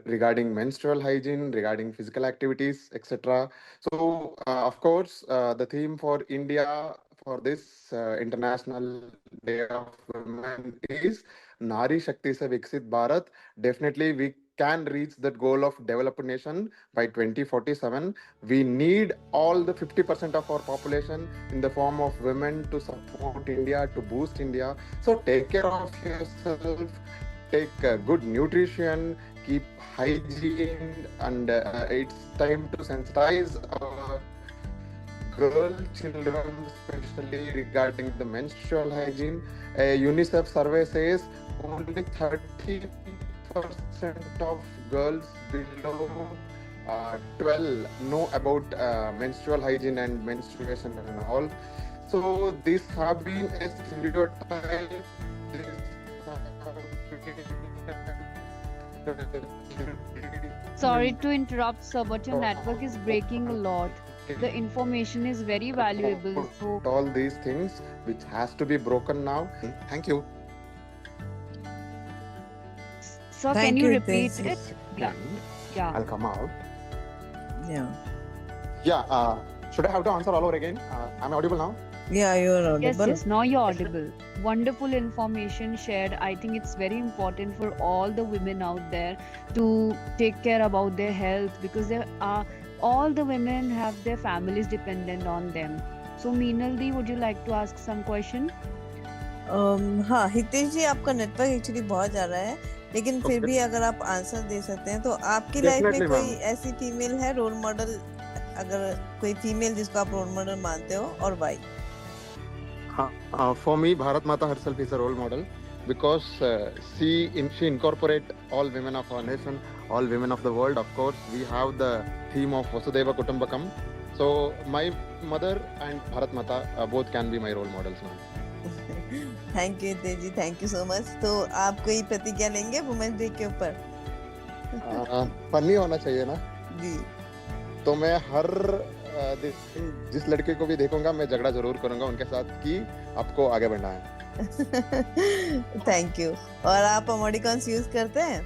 L: regarding menstrual hygiene, regarding physical activities, etc. So, of course, the theme for India for this International Day of Women is Nari Shakti Se Viksit Bharat. Definitely, we can reach that goal of developed nation by 2047. We need all the 50% of our population in the form of women to support India, to boost India. So take care of yourself, take good nutrition, keep hygiene, and it's time to sensitize our girl children, especially regarding the menstrual hygiene. A UNICEF survey says only 30% of girls below 12 know about menstrual hygiene and menstruation and all. So these have been a stereotype.
A: Sorry to interrupt, sir, but your network is breaking a lot. The information is very valuable. So
L: all these things which has to be broken now. Thank you.
A: sir, can
B: Thank
A: you
B: you,
A: repeat
B: Teji.
A: it? Yeah. Yeah.
L: I'll come out.
B: Yeah.
L: Yeah. Should I have to answer all over again? Am I audible now?
B: Yeah, you're
A: Yes,
B: audible.
A: yes, now you're audible. Wonderful information shared. I think it's very important for all the women out there to take care about their health, because there are all the women have their families dependent on them. So Meenal, would you like to ask some question?
B: हाँ हितेश जी, आपका network actually बहुत जा रहा है, लेकिन फिर
L: Okay.
B: भी अगर आप आंसर दे सकते हैं तो आपकी लाइफ में
L: Definitely,
B: कोई
L: ma'am.
B: ऐसी फीमेल है रोल मॉडल, अगर कोई फीमेल जिसको आप रोल मॉडल मानते हो, और Y?
L: For me, Bharat Mata herself is a role model because she incorporate all women of our nation, all women of the world. Of course, we have the theme of Vasudhaiva Kutumbakam. So my mother and Bharat Mata both can be my role models, ma'am.
B: Thank you Hitesh ji, thank you so much. तो आप कोई प्रतिज्ञा लेंगे women's day के ऊपर?
L: Funny होना चाहिए ना,
B: जी।
L: तो मैं हर दिन जिस लड़के को भी देखूंगा मैं झगड़ा जरूर करूंगा उनके साथ कि आपको आगे बढ़ना है।
B: Thank you. और आप इमोटिकॉन्स यूज करते हैं?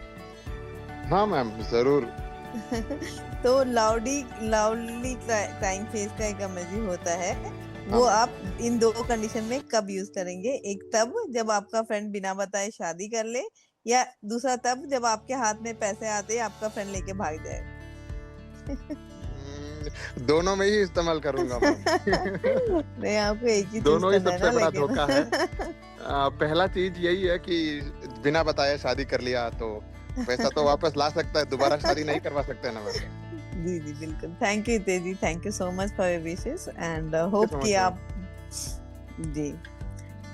L: हाँ मैम, जरूर।
B: तो लाउडली क्राइंग फेस का एक इमोजी होता है, वो आप इन दो कंडीशन में कब यूज करेंगे? एक तब जब आपका फ्रेंड बिना बताए शादी कर ले, या दूसरा तब जब आपके हाथ में पैसे आते ही आपका फ्रेंड लेके भाग जाए?
L: दोनों में ही इस्तेमाल करूंगा मैम।
B: नहीं, आपको एक ही
L: दोनों ही
B: चीज करना
L: सबसे
B: है ना,
L: बड़ा
B: लेकिन
L: धोखा है। पहला चीज यही है कि बिना बताए शादी कर लिया तो पैसा तो वापस ला सकता है, दोबारा शादी नहीं करवा सकते ना मैम।
B: जी जी बिल्कुल। Thank you Hitesh ji, thank you so much for your wishes and hope
L: so
B: कि
L: much,
B: आप जी।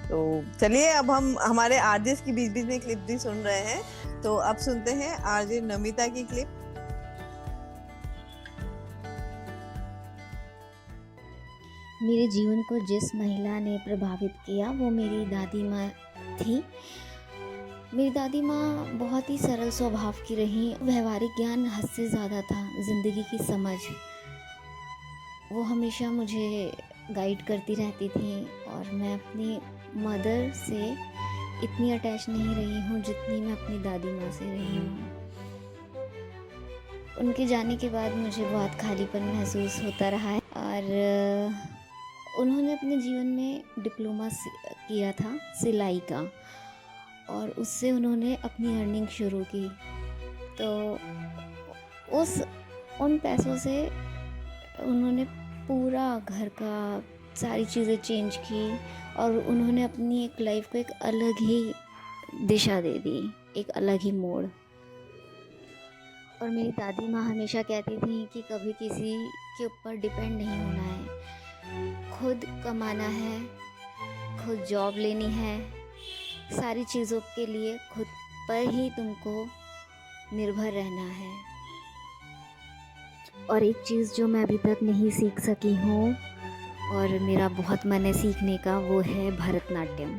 B: तो चलिए, अब हम हमारे आरजेस की बीच बीच में क्लिप भी सुन रहे हैं, तो अब सुनते हैं आरजे नमिता की क्लिप।
M: मेरे जीवन को जिस महिला ने प्रभावित किया वो मेरी दादी माँ थी। मेरी दादी माँ बहुत ही सरल स्वभाव की रही। व्यवहारिक ज्ञान हद से ज़्यादा था, ज़िंदगी की समझ। वो हमेशा मुझे गाइड करती रहती थी और मैं अपनी मदर से इतनी अटैच नहीं रही हूँ जितनी मैं अपनी दादी माँ से रही हूँ। उनके जाने के बाद मुझे बहुत खालीपन महसूस होता रहा है। और उन्होंने अपने जीवन में डिप्लोमा किया था सिलाई का, और उससे उन्होंने अपनी अर्निंग शुरू की। तो उन पैसों से उन्होंने पूरा घर का सारी चीज़ें चेंज की और उन्होंने अपनी एक लाइफ को एक अलग ही दिशा दे दी, एक अलग ही मोड़। और मेरी दादी माँ हमेशा कहती थी कि कभी किसी के ऊपर डिपेंड नहीं होना है, खुद कमाना है, खुद जॉब लेनी है, सारी चीज़ों के लिए खुद पर ही तुमको निर्भर रहना है। और एक चीज़ जो मैं अभी तक नहीं सीख सकी हूँ और मेरा बहुत मन है सीखने का, वो है भरतनाट्यम।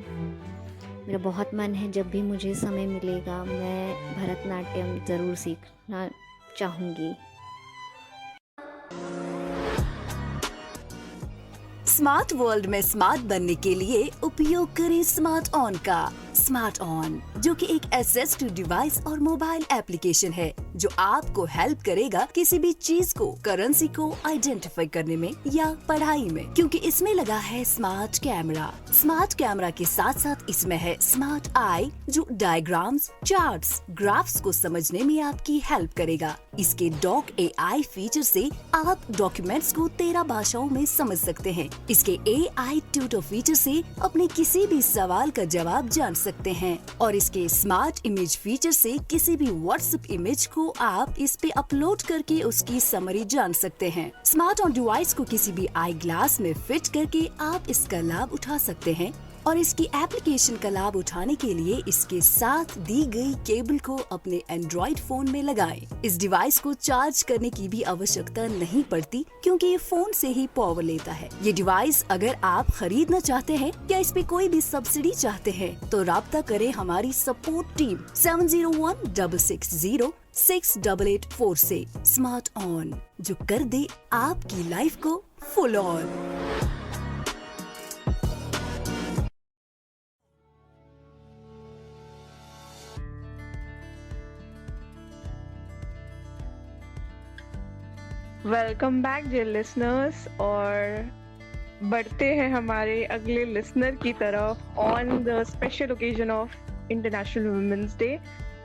M: मेरा बहुत मन है, जब भी मुझे समय मिलेगा मैं भरतनाट्यम ज़रूर सीखना चाहूँगी।
N: स्मार्ट वर्ल्ड में स्मार्ट बनने के लिए उपयोग करें स्मार्ट ऑन का। स्मार्ट ऑन, जो कि एक एसएस2 डिवाइस और मोबाइल एप्लीकेशन है जो आपको हेल्प करेगा किसी भी चीज को, करेंसी को आइडेंटिफाई करने में या पढ़ाई में, क्योंकि इसमें लगा है स्मार्ट कैमरा। स्मार्ट कैमरा के साथ साथ इसमें है स्मार्ट आई, जो डायग्राम्स, चार्ट्स, ग्राफ्स को समझने में आपकी हेल्प करेगा। इसके डॉक AI फीचर से आप डॉक्यूमेंट्स को 13 भाषाओं में समझ सकते हैं। इसके AI ट्यूटर फीचर से अपने किसी भी सवाल का जवाब जान सकते हैं, और इसके स्मार्ट इमेज फीचर से किसी भी व्हाट्सएप इमेज को आप इस पे अपलोड करके उसकी समरी जान सकते हैं। स्मार्ट ऑन डिवाइस को किसी भी आई ग्लास में फिट करके आप इसका लाभ उठा सकते हैं। और इसकी एप्लीकेशन का लाभ उठाने के लिए इसके साथ दी गई केबल को अपने एंड्रॉइड फोन में लगाएं। इस डिवाइस को चार्ज करने की भी आवश्यकता नहीं पड़ती क्योंकि ये फोन से ही पावर लेता है। ये डिवाइस अगर आप खरीदना चाहते हैं या इस पे कोई भी सब्सिडी चाहते हैं तो राब्ता करें हमारी सपोर्ट टीम 7016606884 से। स्मार्ट ऑन, जो कर दे आपकी लाइफ को full on.
C: Welcome back dear listeners, और बढ़ते हैं हमारे अगले लिसनर की तरफ on the special occasion of international women's day.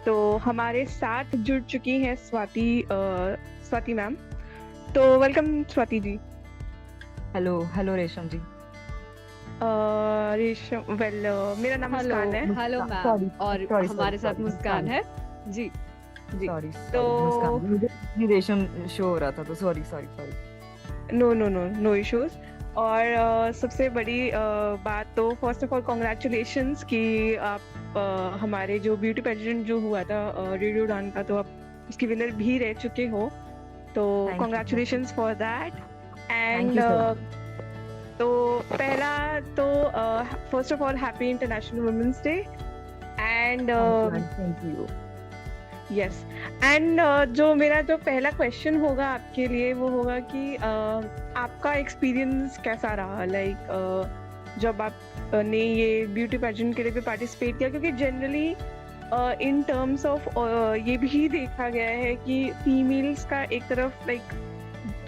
C: तो हमारे साथ जुड़ चुकी हैं स्वाति मैम। तो वेलकम स्वाति जी।
O: हेलो रेशम जी।
C: रेशम मेरा नाम मुस्कान है।
A: हेलो मैम, और हमारे साथ मुस्कान है जी।
O: सॉरी
C: तो
O: मुझे रेशम शो हो रहा था तो सॉरी।
C: No issues. और सबसे बड़ी बात तो फर्स्ट ऑफ ऑल कॉन्ग्रेचुलेशंस कि आप हमारे जो ब्यूटी पेजेंट जो हुआ था रेडियो उड़ान का, तो आप उसकी विनर भी रह चुके हो, तो कॉन्ग्रेचुलेशंस फॉर दैट। एंड तो पहला तो first of all happy international women's day. And
O: thank you.
C: Yes, and जो मेरा जो पहला क्वेश्चन होगा आपके लिए वो होगा कि आपका एक्सपीरियंस कैसा रहा, लाइक जब आपने ये ब्यूटी पेजेंट के लिए भी पार्टिसिपेट किया, क्योंकि जनरली इन टर्म्स ऑफ ये भी देखा गया है कि फीमेल्स का एक तरफ लाइक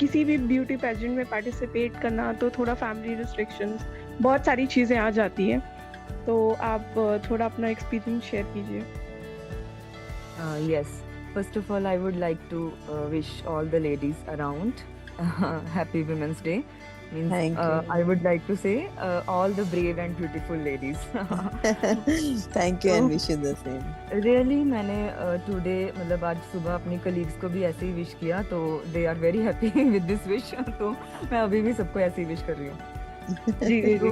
C: किसी भी ब्यूटी पेजेंट में पार्टिसिपेट करना तो थोड़ा फैमिली रिस्ट्रिक्शंस, बहुत सारी चीज़ें आ जाती हैं। तो आप थोड़ा अपना एक्सपीरियंस शेयर कीजिए।
O: Yes, first of all I would like to wish all the ladies around happy Women's Day. Means
B: Thank you.
O: I would like to say all the brave and beautiful ladies.
B: Thank you and wish you the same.
O: Really मैंने today मतलब आज सुबह अपनी colleagues को भी ऐसे ही wish किया, तो they are very happy with this wish. तो मैं अभी भी सबको ऐसे ही wish कर रही हूँ।
C: जी।
O: तो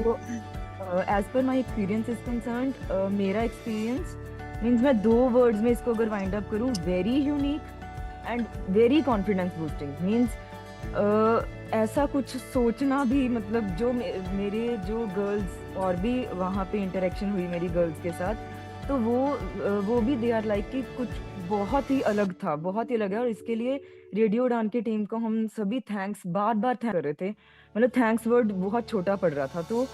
O: as per my experience is concerned, मेरा experience मीन्स मैं 2 वर्ड्स में इसको अगर वाइंड अप करूँ, very unique and very confidence boosting. Means ऐसा कुछ सोचना भी, मतलब जो मेरे जो गर्ल्स और भी वहाँ पे इंटरेक्शन हुई मेरी गर्ल्स के साथ, तो वो भी दे आर लाइक कि कुछ बहुत ही अलग था, बहुत ही अलग है। और इसके लिए रेडियो उड़ान की टीम को हम सभी थैंक्स बार थैंक कर रहे थे, मतलब थैंक्स वर्ड बहुत छोटा पड़ रहा था। तो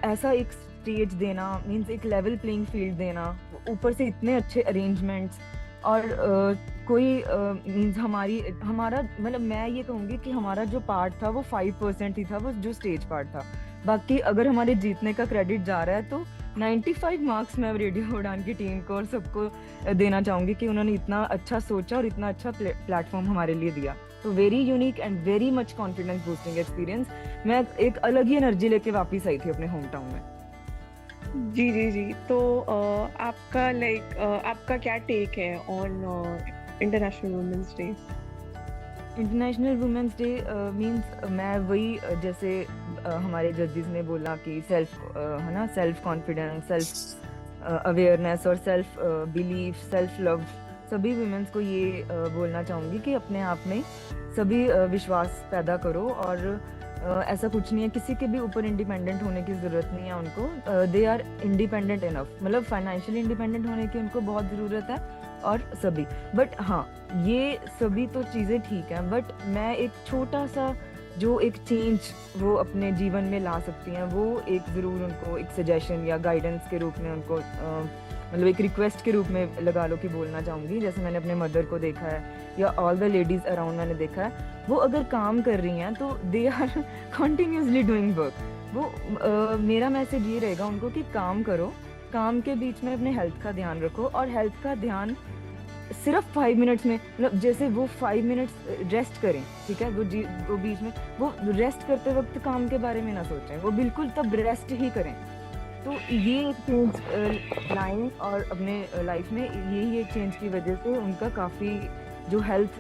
O: ऐसा एक स्टेज देना मीन्स एक लेवल प्लेइंग फील्ड देना, ऊपर से इतने अच्छे अरेंजमेंट्स, और कोई मीन्स हमारा मतलब मैं ये कहूँगी कि हमारा जो पार्ट था वो 5% ही था, वो जो स्टेज पार्ट था। बाकी अगर हमारे जीतने का क्रेडिट जा रहा है तो 95 मार्क्स मैं रेडियो उड़ान की टीम को और सबको देना चाहूँगी कि उन्होंने इतना अच्छा सोचा और इतना अच्छा प्लेटफॉर्म हमारे लिए दिया। तो very unique and very much confidence boosting experience. मैं एक अलग ही एनर्जी लेके वापस आई थी अपने होम टाउन में।
C: जी। तो आपका लाइक आपका क्या टेक है on international women's day?
O: International women's day means मैं वही जैसे हमारे जजेस ने बोला कि सेल्फ है ना, सेल्फ कॉन्फिडेंस, सेल्फ अवेयरनेस और सेल्फ बिलीफ, सेल्फ लव, सभी वुमेन्स को ये बोलना चाहूँगी कि अपने आप में सभी विश्वास पैदा करो। और ऐसा कुछ नहीं है, किसी के भी ऊपर इंडिपेंडेंट होने की ज़रूरत नहीं है उनको। दे आर इंडिपेंडेंट इनफ, मतलब फाइनेंशियली इंडिपेंडेंट होने की उनको बहुत ज़रूरत है और सभी। बट हाँ, ये सभी तो चीज़ें ठीक हैं, बट मैं एक छोटा सा जो एक चेंज वो अपने जीवन में ला सकती हैं, वो एक ज़रूर उनको एक सजेशन या गाइडेंस के रूप में उनको मतलब एक रिक्वेस्ट के रूप में लगा लो कि बोलना चाहूँगी। जैसे मैंने अपने मदर को देखा है या ऑल द लेडीज़ अराउंड मैंने देखा है, वो अगर काम कर रही हैं तो they are continuously doing work. वो मेरा मैसेज ये रहेगा उनको कि काम करो, काम के बीच में अपने हेल्थ का ध्यान रखो, और हेल्थ का ध्यान सिर्फ 5 मिनट्स में, मतलब जैसे वो 5 मिनट्स रेस्ट करें, ठीक है, वो बीच में वो रेस्ट करते वक्त काम के बारे में ना सोचें, वो बिल्कुल तब रेस्ट ही करें। तो ये एक चेंज लाइन और अपने लाइफ में यही एक चेंज की वजह से उनका काफ़ी जो हेल्थ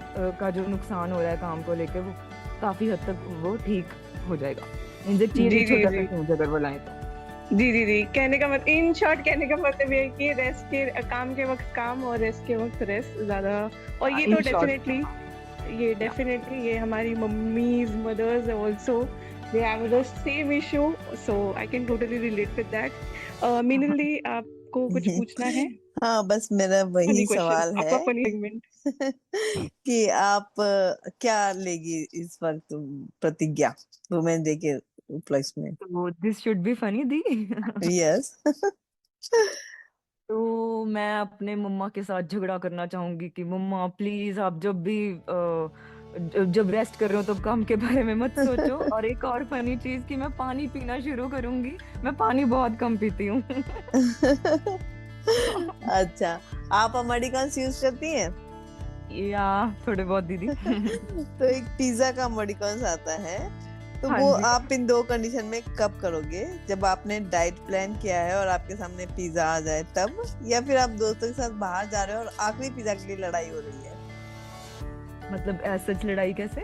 O: का जो नुकसान हो रहा है काम को लेकर, वो काफ़ी हद तक वो ठीक हो जाएगा। इनसे चेंज छोटा सा चेंज अगर वो लाएं तो।
C: जी, कहने का इन शॉर्ट कहने का मतलब ये है कि रेस्ट के काम के वक्त काम और रेस्ट के वक्त रेस्ट ज़्यादा। और ये
O: इन
C: तो
O: शॉर्ट
C: डेफिनेटली ये हमारी mummies mothers also they have the same issue, so I can totally relate with that. Mainly आपको कुछ पूछना है?
B: हाँ, बस मेरा
C: फनी
B: वही
C: क्वेश्चन,
B: सवाल
C: आपका
B: है
C: फनी सेगमेंट।
B: कि आप क्या लेगी इस वक्त प्रतिज्ञा वुमेन डे के उपलक्ष्य में?
O: तो this should be funny the.
B: Yes.
O: तो मैं अपने मम्मा के साथ झगड़ा करना चाहूंगी कि मम्मा प्लीज आप जब भी जब रेस्ट कर रहे हो तो काम के बारे में मत सोचो। और एक और फनी चीज कि मैं पानी पीना शुरू करूंगी। मैं पानी बहुत कम पीती हूँ।
B: अच्छा, आप अमेरिकन यूज करती हैं?
O: या थोड़े बहुत दीदी।
B: तो एक पिज्जा का अमेरिकन आता है, तो
O: हाँ
B: वो
O: जी।
B: आप इन 2 कंडीशन में कब करोगे? जब आपने डाइट प्लान किया है और आपके सामने पिज्जा आ जाए तब, या फिर आप दोस्तों के साथ बाहर जा रहे हो और आखिरी पिज्जा के लिए लड़ाई हो रही है?
O: मतलब ऐसा लड़ाई कैसे?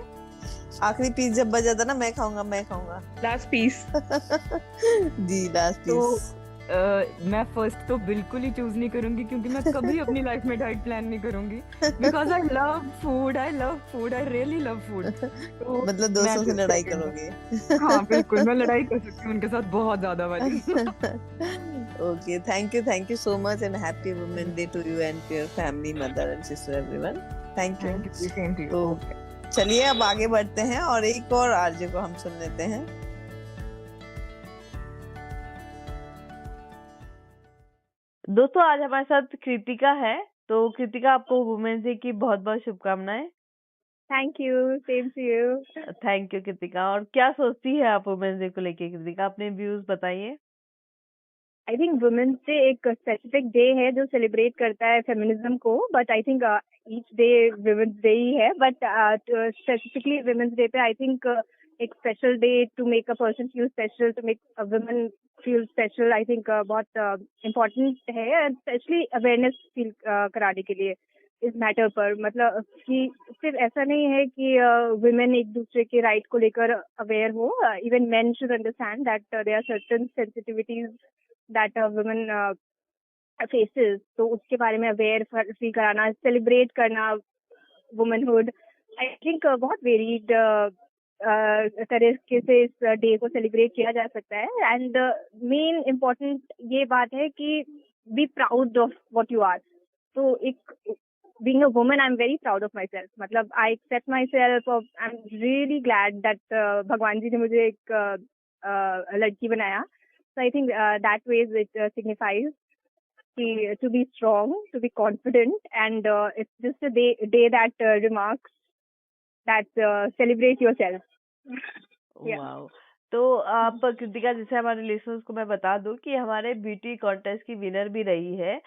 B: आखिरी पीस जब बच जाता ना, मैं खाऊंगा
C: लास्ट पीस।
B: जी, लास्ट
O: तो
B: पीस।
O: मैं फर्स्ट तो बिल्कुल ही चूज नहीं करूंगी क्योंकि मैं कभी अपनी लाइफ में डाइट प्लान नहीं करूंगी। Because I love food, I really love food. तो
B: मतलब
O: मैं
B: दोस्तों से लड़ाई
O: second हूँ।
B: करोगे?
O: हाँ बिल्कुल, मैं लड़ाई कर सकती हूँ उनके साथ बहुत ज्यादा वाली।
B: Okay, thank you so much and happy Women's Day to you and to your family, mother and sister, everyone. Thank you.
O: Thank you, same to you.
B: तो चलिए अब आगे बढ़ते हैं और एक और आरजे को हम सुन लेते हैं।
P: दोस्तों आज हमारे साथ कृतिका है। तो कृतिका, आपको वुमेन्स डे की बहुत बहुत शुभकामनाएं।
C: Thank you, same to you.
P: Thank you Kritika. और क्या सोचती है आप वुमेन्स डे को लेके कृतिका? अपने व्यूज बताइए।
C: आई थिंक वुमेन्स डे एक स्पेसिफिक डे है जो सेलिब्रेट करता है फेमिनिज्म को, but I think each day women's day ही है, बट स्पेसिफिकली वुमेन्स डे पे आई थिंक एक special day to make a person feel special, to make a woman feel special, I think बहुत important है, and specially awareness feel कराने के लिए इस मैटर पर। मतलब कि सिर्फ ऐसा नहीं है कि वुमेन एक दूसरे के राइट को लेकर अवेयर हो, even men should understand that there are certain sensitivities that women faces, तो उसके बारे में अवेयर फील कराना, सेलिब्रेट करना वुमेनहुड। आई थिंक बहुत वेरीड तरीके से इस डे को सेलिब्रेट किया जा सकता है, एंड मेन इम्पोर्टेंट ये बात है कि be proud of what you are. तो एक being a woman, I'm very proud of myself. मतलब I accept myself. I'm really glad that भगवान जी ने मुझे एक लड़की बनाया. So I think that way it signifies to be strong, to be confident, and it's just a day that remarks that celebrate yourself. Yeah.
P: Wow. तो आप कृतिका, जैसे हमारे लिसनर्स को मैं बता दूं कि हमारे ब्यूटी कॉन्टेस्ट की विनर भी रही है।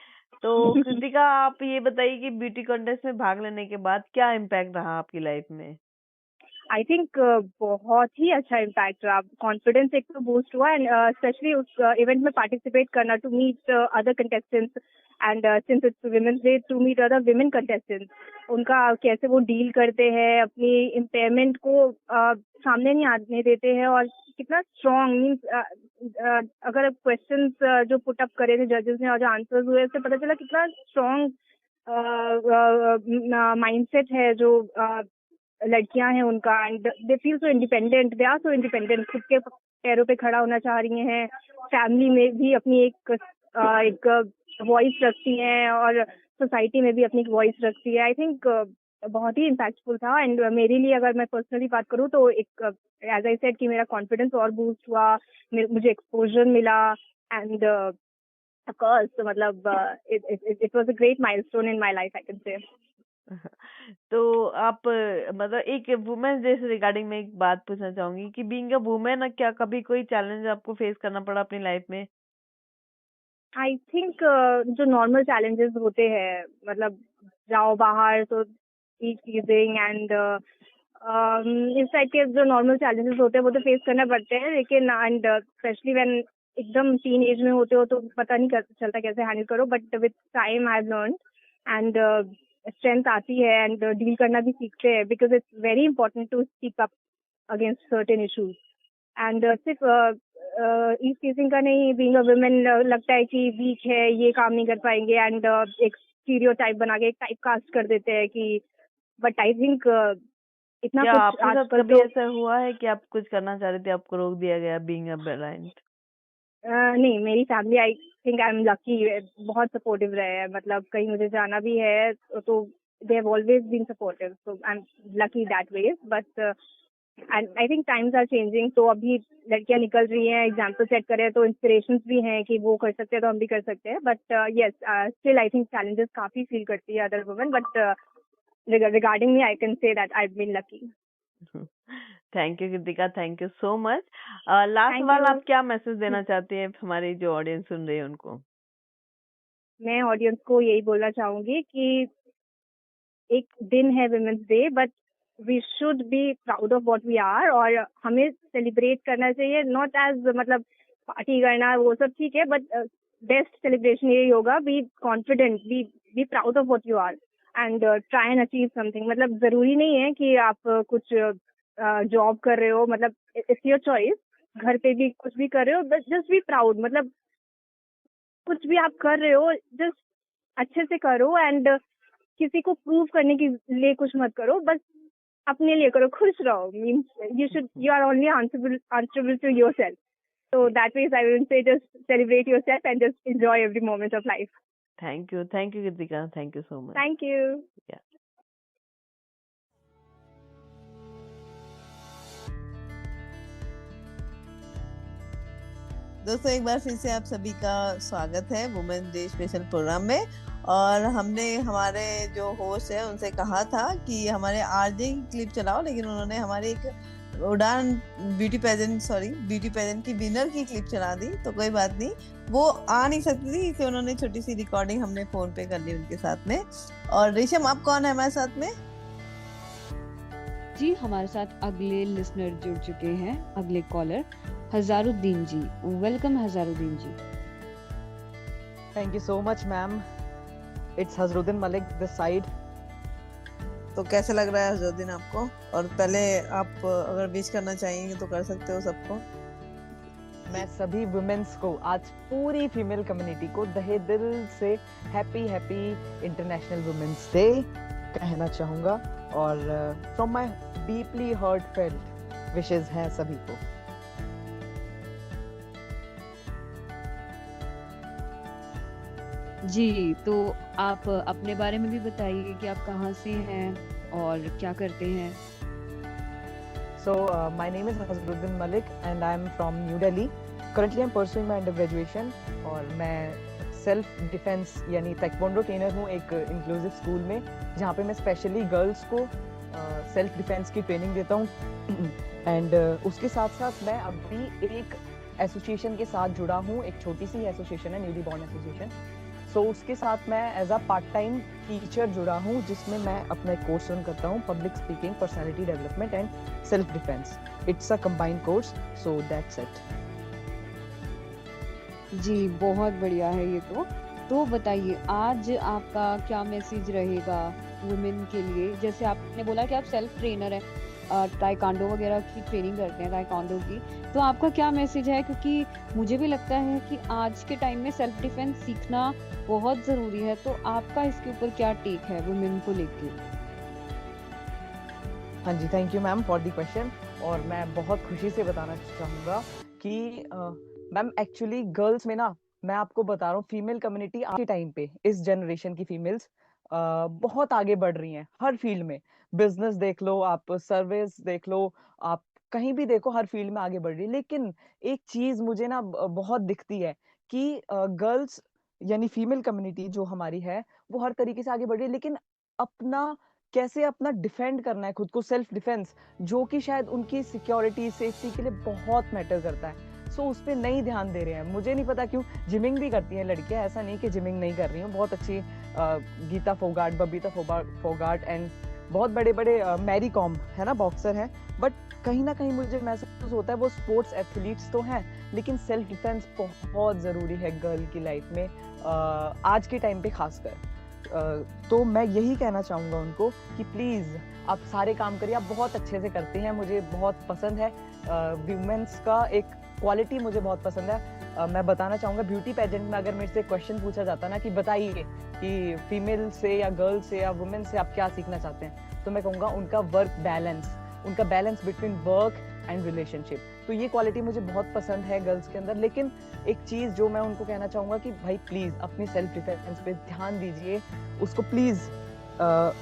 P: तो कृतिका, आप ये बताइए कि ब्यूटी कॉन्टेस्ट में भाग लेने के बाद क्या इम्पैक्ट रहा आपकी लाइफ में?
C: आई थिंक बहुत ही अच्छा इम्पैक्ट रहा। कॉन्फिडेंस एक तो बूस्ट हुआ, एंड स्पेशली उस इवेंट में पार्टिसिपेट करना, to meet other contestants, and since it's women's day, to meet other women contestants, उनका कैसे वो डील करते हैं, अपनी इम्पेयरमेंट को सामने नहीं आने देते हैं, और कितना स्ट्रॉन्ग मीन्स अगर क्वेश्चंस जो पुट अप करे थे जजेस ने और जो आंसर्स हुए, उससे पता चला कितना स्ट्रॉन्ग माइंडसेट है जो लड़कियां हैं उनका, and they feel so independent, they are so independent, खुद के पैरों पे खड़ा होना चाह रही हैं, फैमिली में भी अपनी एक वॉइस रखती हैं, और सोसाइटी में भी अपनी वॉइस रखती है। आई थिंक बहुत ही इम्पैक्टफुल था, एंड मेरे लिए अगर मैं पर्सनली बात करूँ तो एक एज आई सेड कि मेरा कॉन्फिडेंस और बूस्ट हुआ, मुझे एक्सपोजर मिला, एंड ऑफ कोर्स मतलब it was a great milestone in my life, I can say.
P: तो आप मतलब एक वुमेन्स डे से रिगार्डिंग मैं एक बात पूछना चाहूंगी कि बीइंग अ वुमेन, क्या कभी कोई चैलेंज आपको फेस करना पड़ा अपनी लाइफ में?
C: आई थिंक जो नॉर्मल चैलेंजेस होते हैं, मतलब जाओ बाहर तो चीजिंग एंड इस टाइप के जो नॉर्मल चैलेंजेस होते हैं वो तो फेस करना पड़ते हैं, लेकिन एंड स्पेशली व्हेन एकदम टीन एज में होते हो तो पता नहीं चलता कैसे हैंडल करो, but with time I have learn, and strength आती है, एंड डील करना भी सीखते हैं, because it's very important to speak up against certain issues, and सिर्फ
Q: ईज टीजिंग का नहीं, बीइंग अ वुमेन लगता है कि वीक है, ये काम नहीं कर पाएंगे, एंड एक स्टीरियोटाइप बना के एक टाइप कास्ट कर देते हैं कि, बट आई थिंक इतना
P: क्या
Q: कुछ
P: आपके साथ
Q: आजकल
P: कभी
Q: तो
P: ऐसा हुआ है कि आप कुछ करना चाह रहे थे, आपको रोक दिया गया बीइंग अ ब्लाइंड?
Q: नहीं, मेरी family I think I am lucky, बहुत सपोर्टिव रहे हैं, मतलब कहीं मुझे जाना भी है तो they have always been supportive, so I am lucky that way, but I think times are changing, तो अभी लड़कियां निकल रही हैं, एग्जाम्पल सेट कर रहे हैं, तो इंस्पिरेशंस भी हैं कि वो कर सकते हैं तो हम भी कर सकते हैं, but yes still I think challenges काफी फील करती है other women, but regarding me I can say that I've been lucky.
P: Thank you Kritika, thank you so much. Last
Q: Thank
P: सवाल,
Q: you.
P: आप क्या मैसेज देना चाहती हैं हमारी जो ऑडियंस सुन रही है उनको?
Q: मैं ऑडियंस को यही बोलना चाहूंगी कि एक दिन है women's day, but we should be proud of what we are, और हमें सेलिब्रेट करना चाहिए, नॉट एज मतलब पार्टी करना वो सब ठीक है, बट बेस्ट सेलिब्रेशन यही होगा, be confident, be proud of what you are and try and achieve something. मतलब जरूरी नहीं है कि आप कुछ जॉब कर रहे हो, मतलब इट्स योर चॉइस, घर पे भी कुछ भी कर रहे हो, बट जस्ट बी प्राउड, मतलब कुछ भी आप कर रहे हो जस्ट अच्छे से करो, एंड किसी को प्रूव करने के लिए कुछ मत करो, बस अपने लिए करो, खुश रहो, means you are only answerable to yourself, so that way I will say just celebrate yourself and just enjoy every moment of life.
P: Thank you Kritika, thank you so much.
Q: Thank you.
P: Yeah.
B: दोस्तों एक बार फिर से आप सभी का स्वागत है women day special programme में। और हमने हमारे जो होस्ट है उनसे कहा था कि हमारे आरजे की क्लिप चलाओ, लेकिन उन्होंने हमारी एक उड़ान ब्यूटी पेजेंट की विनर की क्लिप चला दी, तो कोई बात नहीं, वो आ नहीं सकती थी, इसे उन्होंने छोटी सी रिकॉर्डिंग हमने फोन पे कर ली उनके साथ में। और रेशम, आप कौन है हमारे साथ में?
A: जी, हमारे साथ अगले लिसनर जुड़ चुके हैं, अगले caller Hazaruddin ji. Welcome Hazaruddin ji.
R: Thank you so much ma'am. It's Hazruddin Malik this side.
B: तो कैसे लग रहा है हजरुद्दीन आपको? और पहले आप अगर विश करना चाहेंगे तो कर सकते हो सबको।
R: मैं सभी वुमेन्स को, आज पूरी फीमेल कम्युनिटी को तहे दिल से हैप्पी इंटरनेशनल वुमेन्स डे कहना चाहूँगा, और from my deeply heartfelt wishes हैं सभी को।
A: जी, तो आप अपने बारे में भी बताइए कि आप कहाँ से हैं और क्या करते हैं।
R: So my name is Hazruddin Malik and I am from New Delhi. Currently I am pursuing my undergraduation और मैं सेल्फ डिफेंस यानी ताइक्वांडो ट्रेनर हूँ एक इंक्लूसिव स्कूल में, जहाँ पे मैं स्पेशली गर्ल्स को सेल्फ डिफेंस की ट्रेनिंग देता हूँ। एंड उसके साथ साथ मैं अभी एक एसोसिएशन के साथ जुड़ा हूँ, एक छोटी सी एसोसिएशन है, न्यूली बॉर्न एसोसिएशन। सो उसके साथ मैं as a part time teacher जुड़ा हूँ, जिसमें मैं अपना एक कोर्स रन करता हूँ, public speaking, personality development and self defence. It's a combined course, so that's it.
A: जी, बहुत बढ़िया है ये तो बताइए आज आपका क्या मैसेज रहेगा वुमेन के लिए? जैसे आपने बोला कि आप सेल्फ ट्रेनर हैं, ताइक्वांडो वगैरह की ट्रेनिंग करते हैं, ताइक्वांडो की, तो आपका क्या मैसेज है? क्योंकि मुझे भी लगता है कि आज के टाइम में सेल्फ डिफेंस सीखना बहुत जरूरी है, तो आपका इसके ऊपर क्या टेक है वुमेन को लेके?
R: हाँ जी, thank you ma'am for the question. और मैं बहुत खुशी से बताना चाहूँगा कि मैम एक्चुअली गर्ल्स में ना, मैं आपको बता रहा हूँ, फीमेल कम्युनिटी आज के टाइम पे, इस जनरेशन की फीमेल्स बहुत आगे बढ़ रही हैं हर फील्ड में। बिजनेस देख लो, आप सर्विस देख लो, आप कहीं भी देखो, हर फील्ड में आगे बढ़ रही है। लेकिन एक चीज मुझे ना बहुत दिखती है कि गर्ल्स यानी फीमेल कम्युनिटी जो हमारी है, वो हर तरीके से आगे बढ़ रही है, लेकिन कैसे अपना डिफेंड करना है खुद को, सेल्फ डिफेंस, जो कि शायद उनकी सिक्योरिटी, सेफ्टी के लिए बहुत मैटर करता है। सो उस पर नहीं ध्यान दे रहे हैं। मुझे नहीं पता क्यों। जिमिंग भी करती हैं लड़कियां, ऐसा नहीं कि जिमिंग नहीं कर रही हूँ, बहुत अच्छी गीता फोगाट, बबीता फोगाट एंड बहुत बड़े मैरी कॉम है ना, बॉक्सर हैं, बट कहीं ना कहीं मुझे महसूस होता है वो स्पोर्ट्स एथलीट्स तो हैं, लेकिन सेल्फ डिफेंस बहुत ज़रूरी है गर्ल की लाइफ में, आज के टाइम पे खासकर। तो मैं यही कहना चाहूँगा उनको कि प्लीज़ आप सारे काम करिए, आप बहुत अच्छे से करते हैं, मुझे बहुत पसंद है वुमेन्स का एक क्वालिटी मुझे बहुत पसंद है। मैं बताना चाहूंगा ब्यूटी पेजेंट में अगर मेरे से क्वेश्चन पूछा जाता ना कि बताइए कि फीमेल से या गर्ल से या वुमेन से आप क्या सीखना चाहते हैं, तो मैं कहूँगा उनका वर्क बैलेंस, उनका balance between work and relationship. तो ये क्वालिटी मुझे बहुत पसंद है गर्ल्स के अंदर। लेकिन एक चीज जो मैं उनको कहना चाहूंगा कि भाई प्लीज अपनी सेल्फ डिफेंस पे ध्यान दीजिए, उसको प्लीज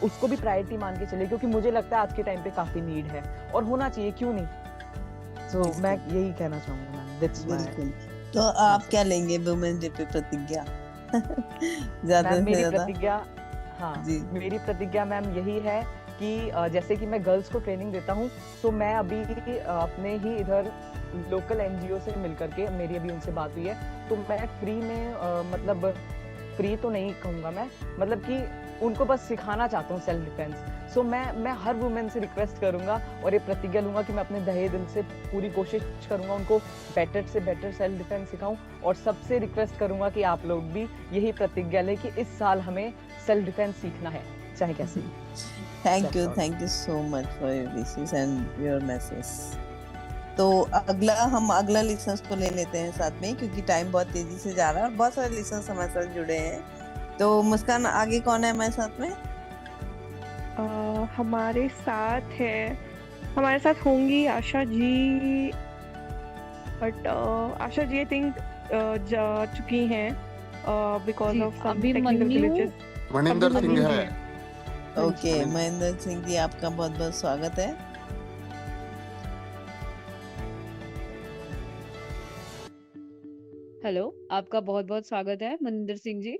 R: उसको भी प्रायोरिटी मान के चलिए, क्योंकि मुझे लगता है आज के टाइम पे काफी नीड है और होना चाहिए, क्यों नहीं। तो मैं यही कहना चाहूंगा मैम, दैट्स
B: बिल्कुल। तो आप क्या लेंगे वुमेन्स डे पे प्रतिज्ञा? ज्यादा से
R: मेरी
B: ज्यादा
R: प्रतिज्ञा, हाँ मेरी प्रतिज्ञा मैम यही है कि जैसे कि मैं गर्ल्स को ट्रेनिंग देता हूँ, तो मैं अभी अपने ही इधर लोकल एनजीओ से मिलकर के, मेरी अभी उनसे बात हुई है, तो मैं फ्री में मतलब फ्री तो नहीं कहूँगा मैं, मतलब कि उनको बस सिखाना चाहता हूँ सेल्फ डिफेंस। सो मैं हर वुमेन से रिक्वेस्ट करूंगा और ये प्रतिज्ञा लूंगा कि मैं अपने दहे दिल से पूरी कोशिश करूंगा उनको बेटर से बेटर सेल्फ डिफेंस सिखाऊं, और सबसे रिक्वेस्ट करूंगा कि आप लोग भी यही प्रतिज्ञा लें कि इस साल हमें सेल्फ डिफेंस सीखना है, चाहे कैसे भी।
B: Thank you so much for your wishes and your message. तो अगला लिसनर्स को ले लेते हैं साथ में, क्योंकि टाइम बहुत तेजी से जा रहा है और बहुत सारे लिसनर्स हमारे साथ जुड़े हैं। तो मुस्कान, आगे कौन है हमारे साथ में?
C: हमारे साथ होंगी Asha ji, but Asha ji I think जा चुकी हैं because of some technical glitches.
L: Maninder Singh है।
B: ओके, महेंद्र सिंह जी, आपका बहुत बहुत स्वागत है।
A: हेलो, आपका बहुत बहुत स्वागत है मनिंदर सिंह जी।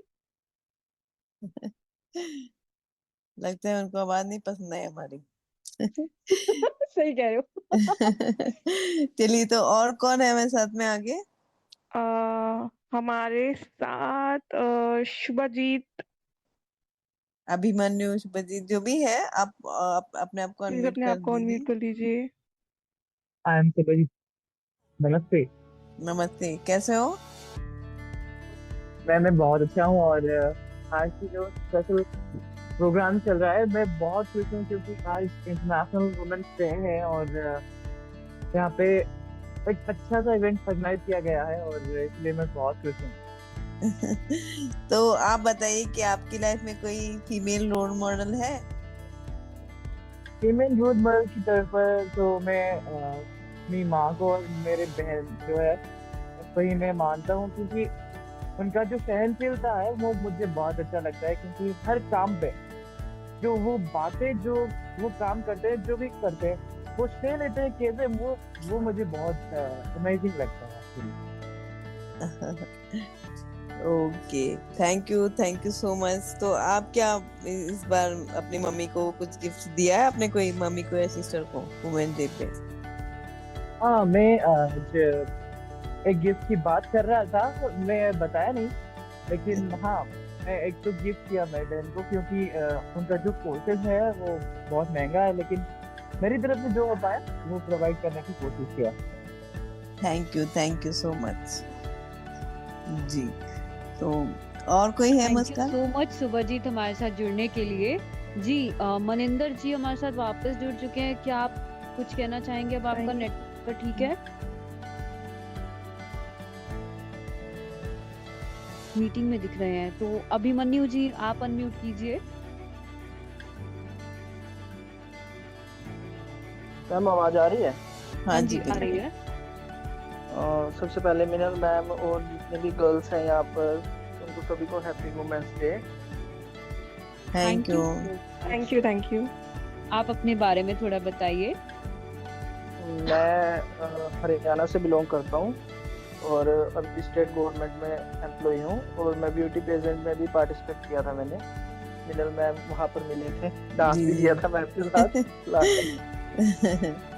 B: लगता है उनको आवाज नहीं पसंद है हमारी।
C: सही कह रहे हो।
B: चलिए, तो और कौन है हमारे साथ में आगे?
C: हमारे साथ शुभजीत।
B: अभिमन्यु, शुभजीत, जो भी है, आप अपने आप को
C: प्लीज
B: अनम्यूट
C: अपने
B: कर
C: आप को अनम्यूट
B: दीजिए।
C: कर लीजिए।
S: I am Shubhajit. नमस्ते।
B: नमस्ते, कैसे हो?
S: मैं बहुत अच्छा हूँ, और आज की जो स्पेशल प्रोग्राम चल रहा है मैं बहुत खुश हूँ, क्योंकि आज इंटरनेशनल वुमेन्स डे है और यहाँ पे एक अच्छा सा इवेंट ऑर्गेनाइज किया गया है, और इसलिए मैं बहुत खुश हूँ।
B: तो आप बताइए कि आपकी लाइफ में कोई फीमेल रोल मॉडल है?
S: फीमेल रोल मॉडल की तरफ पर तो मैं अपनी माँ को और मेरे बहन जो है वही मैं मानता हूँ, क्योंकि उनका जो सहनशीलता है वो मुझे बहुत अच्छा लगता है, क्योंकि हर काम पे जो वो बातें जो वो काम करते हैं, जो भी करते हैं, वो सह लेते हैं कैसे, वो मुझे बहुत अमेजिंग लगता है।
B: Okay, thank you so much. तो आप क्या इस बार अपनी मम्मी को कुछ गिफ्ट दिया है, अपने कोई मम्मी को या सिस्टर को वुमेन डे पे?
S: हाँ, मैं एक गिफ्ट की बात कर रहा था, मैं बताया नहीं, लेकिन हाँ मैं एक तो गिफ्ट किया मैं बहन को, क्योंकि उनका जो कोर्सेज है वो बहुत महंगा है, लेकिन मेरी तरफ से जो हो पाया वो प्रोवाइड करने की कोशिश किया।
B: थैंक यू सो मच जी। तो और कोई है? मुस्कान,
A: सो मच शुभजीत हमारे साथ जुड़ने के लिए जी। मनिंदर जी हमारे साथ वापस जुड़ चुके हैं, क्या आप कुछ कहना चाहेंगे? अब आपका नेटवर्क ठीक है? मीटिंग में दिख रहे हैं, तो अभिमन्यु जी आप अनम्यूट कीजिए।
T: मैम आवाज आ रही है?
B: हाँ जी,
A: आ रही है।
T: सबसे पहले मिनल मैम और जितने भी गर्ल्स हैं यहाँ पर, उनको सभी को happy women's day.
B: Thank you.
A: आप अपने बारे में थोड़ा बताइए।
T: मैं हरियाणा से बिलोंग करता हूँ और अभी स्टेट गवर्नमेंट में एम्प्लॉय हूँ, और मैं ब्यूटी पेजेंट में भी पार्टिसिपेट किया था मैंने। मिनल मैम वहाँ पर मिले थे, डांस भी किया था मैम के साथ।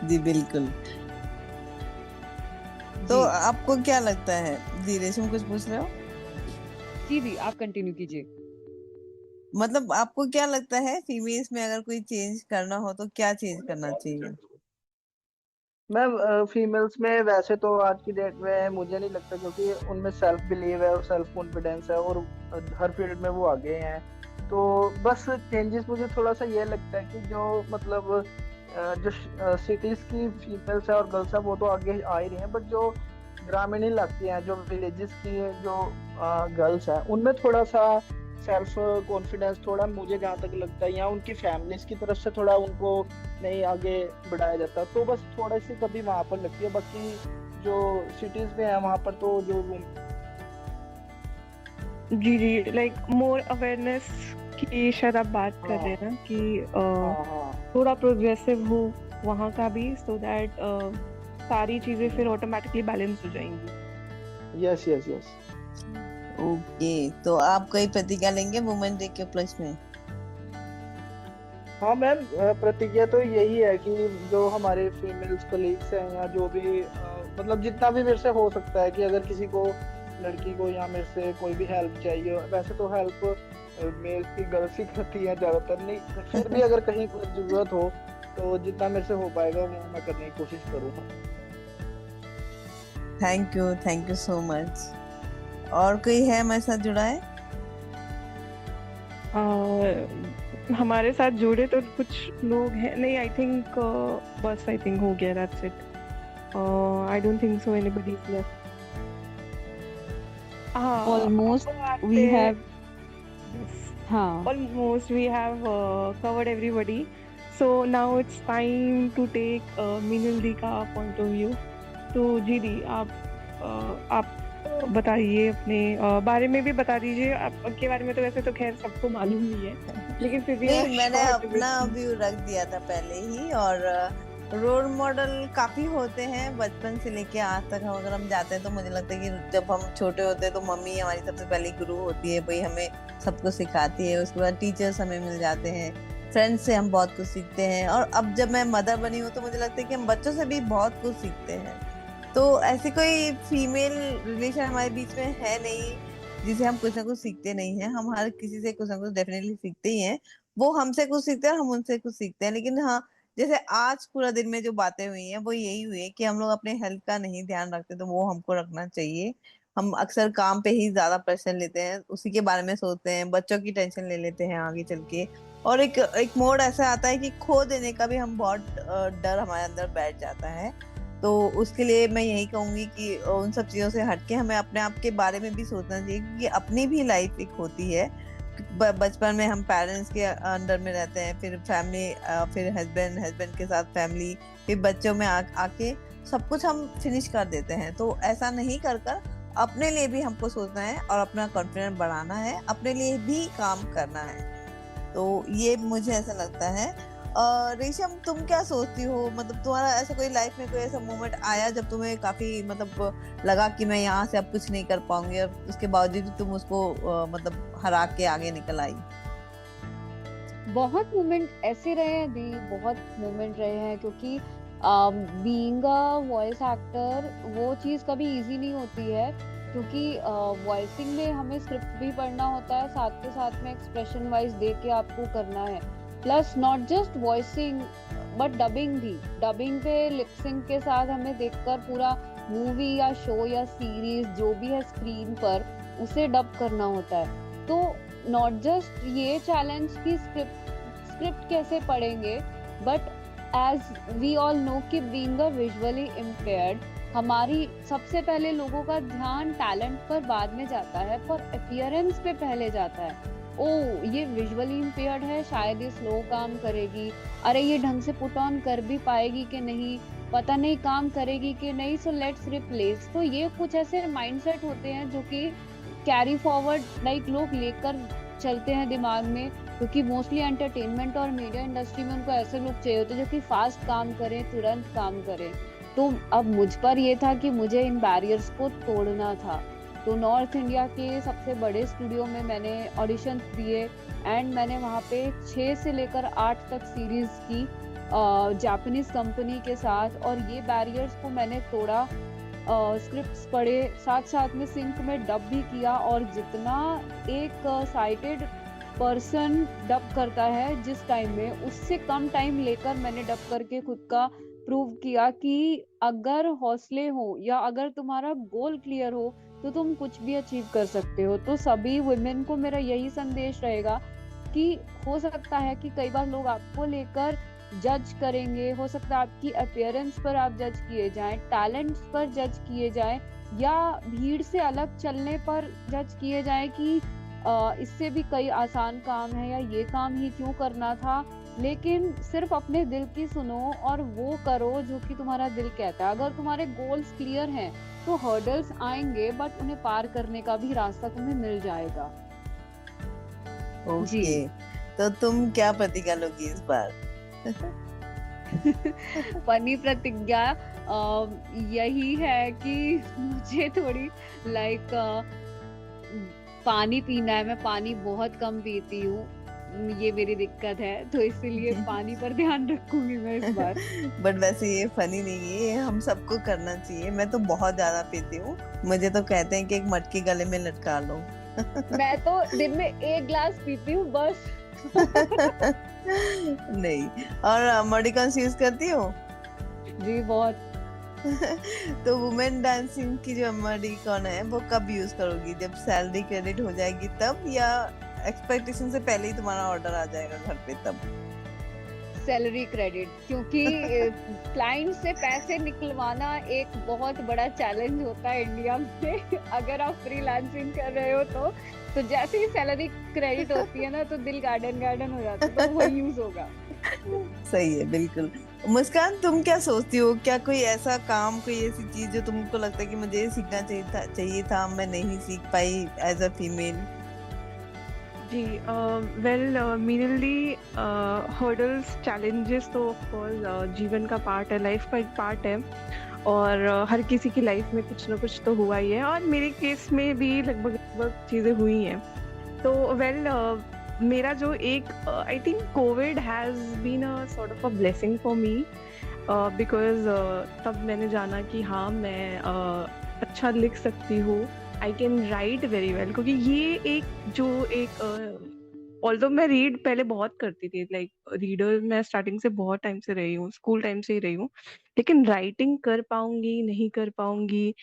B: जी बिल्कुल। तो आपको क्या लगता है जी? रेशम कुछ पूछ रहे हो?
A: जी आप कंटिन्यू कीजिए।
B: मतलब आपको क्या लगता है, फीमेल्स में अगर कोई चेंज करना हो तो क्या चेंज करना चाहिए?
T: मैम फीमेल्स में वैसे तो आज की डेट में मुझे नहीं लगता, क्योंकि उनमें सेल्फ बिलीव है और सेल्फ कॉन्फिडेंस है और हर फील्ड में वो आगे हैं। तो बस चेंजेस मुझे थोड़ा सा ये लगता है कि जो मतलब जो सिटीज की फीमेल्स है और गर्ल्स है वो तो आगे आ ही रही हैं, बट जो ग्रामीण इलाके हैं, जो विलेजेस की जो गर्ल्स हैं, उनमें थोड़ा सा सेल्फ कॉन्फिडेंस थोड़ा, मुझे जहाँ तक लगता है, या उनकी फैमिलीज की तरफ से थोड़ा उनको नहीं आगे बढ़ाया जाता, तो बस थोड़ा सी कभी वहाँ पर लगती है। बाकी जो सिटीज में है वहाँ पर तो जो
C: जी, लाइक मोर अवेयरनेस की शायद आप बात कर रहे हैं ना, कि थोड़ा प्रोग्रेसिव हो वहाँ का भी, सो दैट सारी चीजें फिर ऑटोमेटिकली बैलेंस हो जाएंगी।
T: Yes yes yes.
B: ओके, तो आप कोई प्रतिज्ञा लेंगे वुमेन डे के उपलक्ष्य में?
T: हाँ मैम, प्रतिज्ञा तो यही है कि जो हमारे फीमेल्स कलीग्स हैं, या जो भी मतलब जितना भी मेरे से हो सकता है, कि अगर किसी को, लड़की को या मेरे से कोई भी हेल्प चाहिए, वैसे तो हेल्प मेल्स की गर्ल्स ही करती है ज्यादातर, नहीं फिर भी अगर कहीं कोई जरूरत हो तो जितना मेरे से हो पाएगा वो मैं करने की कोशिश करूँगा।
B: Thank you so much. और कोई है हमारे साथ जुड़ा है?
C: हमारे साथ जुड़े तो कुछ लोग हैं नहीं, आई थिंक बस आई थिंक हो गया, that's it. I don't think so anybody is left.
A: Almost we have
C: almost we have covered everybody, so now it's time to take Meenal दी का point of view। तो जी दी, आप बताइए, अपने बारे में भी बता दीजिए। आपके बारे में तो वैसे तो खैर सबको मालूम ही है, लेकिन फिर भी
B: नहीं, मैंने अपना व्यू रख दिया था पहले ही। और रोल मॉडल काफी होते हैं बचपन से लेके आज तक। हम अगर हम जाते हैं तो मुझे लगता है कि जब हम छोटे होते हैं तो मम्मी हमारी सबसे पहली गुरु होती है, वही हमें सब कुछ सिखाती है। उसके बाद टीचर्स हमें मिल जाते हैं, फ्रेंड्स से हम बहुत कुछ सीखते हैं। और अब जब मैं मदर बनी हूँ तो मुझे लगता है कि हम बच्चों से भी बहुत कुछ सीखते हैं। तो ऐसी कोई फीमेल रिलेशन हमारे बीच में है नहीं जिसे हम कुछ ना कुछ सीखते नहीं हैं। हम हर किसी से कुछ ना कुछ डेफिनेटली सीखते ही हैं। वो हमसे कुछ सीखते हैं और हम उनसे कुछ सीखते हैं। लेकिन हाँ, जैसे आज पूरा दिन में जो बातें हुई हैं वो यही हुई है कि हम लोग अपने हेल्थ का नहीं ध्यान रखते, तो वो हमको रखना चाहिए। हम अक्सर काम पे ही ज्यादा प्रेशर लेते हैं, उसी के बारे में सोचते हैं, बच्चों की टेंशन ले लेते हैं आगे चल के। और एक मोड ऐसा आता है कि खो देने का भी हम बहुत डर हमारे अंदर बैठ जाता है। तो उसके लिए मैं यही कहूंगी कि उन सब चीजों से हटके हमें अपने आप के बारे में भी सोचना चाहिए, क्योंकि अपनी भी लाइफ एक होती है। बचपन में हम पेरेंट्स के अंडर में रहते हैं, फिर फैमिली, फिर हस्बैंड के साथ फैमिली, फिर बच्चों में आके सब कुछ हम फिनिश कर देते हैं। तो ऐसा नहीं कर अपने लिए भी हमको सोचना है और अपना कॉन्फिडेंस बढ़ाना है, अपने लिए भी काम करना है। तो ये मुझे ऐसा लगता है। रेशम, तुम क्या सोचती हो? मतलब तुम्हारा ऐसा कोई लाइफ में कोई ऐसा मोमेंट आया जब तुम्हें काफी मतलब लगा कि मैं यहाँ से अब कुछ नहीं कर पाऊंगी, और उसके बावजूद भी तुम उसको मतलब हरा के आगे निकल आई?
A: बहुत मोमेंट ऐसे रहे हैं दी, बहुत मोमेंट रहे हैं, क्योंकि बीइंग अ वॉइस एक्टर वो चीज़ कभी इजी नहीं होती है, क्योंकि वॉइसिंग में हमें स्क्रिप्ट भी पढ़ना होता है, साथ के साथ में एक्सप्रेशन वाइज दे के आपको करना है। Plus not just voicing but dubbing भी। डबिंग पे लिपसिंग के साथ हमें देखकर पूरा मूवी या शो या सीरीज जो भी है स्क्रीन पर उसे डब करना होता है। तो नॉट जस्ट ये चैलेंज की स्क्रिप्ट कैसे पढ़ेंगे, but as we all know कि बीइंग अ विजुअली इम्पेयर्ड, हमारी सबसे पहले लोगों का ध्यान टैलेंट पर बाद में जाता है, पर अपीयरेंस पे पहले जाता है। ओ, ये विजुअली इम्पेयर्ड है, शायद ये स्लो काम करेगी, अरे ये ढंग से पुट ऑन कर भी पाएगी कि नहीं, पता नहीं काम करेगी कि नहीं, सो लेट्स रिप्लेस। तो ये कुछ ऐसे माइंडसेट होते हैं जो कि कैरी फॉरवर्ड लाइक लोग लेकर चलते हैं दिमाग में, क्योंकि मोस्टली एंटरटेनमेंट और मीडिया इंडस्ट्री में उनको ऐसे लोग चाहिए होते हैं जो कि फास्ट काम करें, तुरंत काम करें। तो अब मुझ पर ये था कि मुझे इन बैरियर्स को तोड़ना था। तो नॉर्थ इंडिया के सबसे बड़े स्टूडियो में मैंने ऑडिशंस दिए एंड मैंने वहाँ पे 6 से लेकर 8 तक सीरीज की जापानीज कंपनी के साथ, और ये बैरियर्स को मैंने तोड़ा। स्क्रिप्ट्स पढ़े, साथ साथ में सिंक में डब भी किया, और जितना एक साइटेड पर्सन डब करता है जिस टाइम में, उससे कम टाइम लेकर मैंने डब करके खुद का प्रूव किया कि अगर हौसले हो या अगर तुम्हारा गोल क्लियर हो तो तुम कुछ भी अचीव कर सकते हो। तो सभी वुमेन को मेरा यही संदेश रहेगा कि हो सकता है कि कई बार लोग आपको लेकर जज करेंगे, हो सकता है आपकी अपीयरेंस पर आप जज किए जाएं, टैलेंट्स पर जज किए जाएं, या भीड़ से अलग चलने पर जज किए जाएं कि इससे भी कई आसान काम है या ये काम ही क्यों करना था। लेकिन सिर्फ अपने दिल की सुनो और वो करो जो कि तुम्हारा दिल कहता है। अगर तुम्हारे गोल्स क्लियर हैं तो हर्डल्स आएंगे, बट उन्हें पार करने का भी रास्ता तुम्हें मिल जाएगा। जी।
B: ओके, तो तुम क्या प्रतिज्ञा लोगी इस बार?
A: फनी प्रतिज्ञा यही है कि मुझे थोड़ी लाइक पानी पीना है। मैं पानी बहुत कम पीती हूँ, ये मेरी दिक्कत है, तो इसीलिए पानी पर ध्यान रखूंगी मैं इस बार।
B: बट वैसे ये फनी नहीं है, ये हम सबको करना चाहिए। मैं तो बहुत ज्यादा पीती हूँ, मुझे तो कहते हैं कि एक मटकी गले में लटका लो।
A: मैं तो दिन में 1 ग्लास पीती हूँ बस।
B: नहीं, और मॉडिकॉन्स यूज करती हो?
A: जी बहुत।
B: तो वुमेन डांसिंग की जो मॉडिकॉन है वो कब यूज करोगी? जब सैलरी क्रेडिट हो जाएगी तब, या एक्सपेक्टेशन से पहले ही तुम्हारा ऑर्डर आ जाएगा घर पे तब?
A: सैलरी क्रेडिट, क्योंकि क्लाइंट से पैसे निकलवाना एक बहुत बड़ा चैलेंज होता है इंडिया में। अगर आप फ्रीलांसिंग कर रहे हो तो जैसे ही सैलरी क्रेडिट होती है ना तो दिल गार्डन हो जाता है, तो वो यूज होगा।
B: सही है, बिल्कुल। मुस्कान, तुम क्या सोचती हो? क्या कोई ऐसा काम, कोई ऐसी चीज जो तुमको लगता है कि मुझे ये सीखना चाहिए था मैं नहीं सीख पाई एज अ फीमेल?
C: जी, वेल मेनली हर्डल्स, चैलेंजेस तो ऑफ कोर्स जीवन का पार्ट है, लाइफ का एक पार्ट है, और हर किसी की लाइफ में कुछ ना कुछ तो हुआ ही है, और मेरे केस में भी लगभग चीज़ें हुई हैं। तो वेल मेरा जो एक I think COVID has been a sort of a blessing for me, because तब मैंने जाना कि हाँ मैं अच्छा लिख सकती हूँ, I can write very well, क्योंकि ये ऑल्दो मैं रीड पहले बहुत करती थी, लाइक रीडर मैं स्टार्टिंग से बहुत टाइम से रही हूँ, स्कूल टाइम से ही रही हूँ, लेकिन राइटिंग कर पाऊंगी नहीं कर पाऊंगी।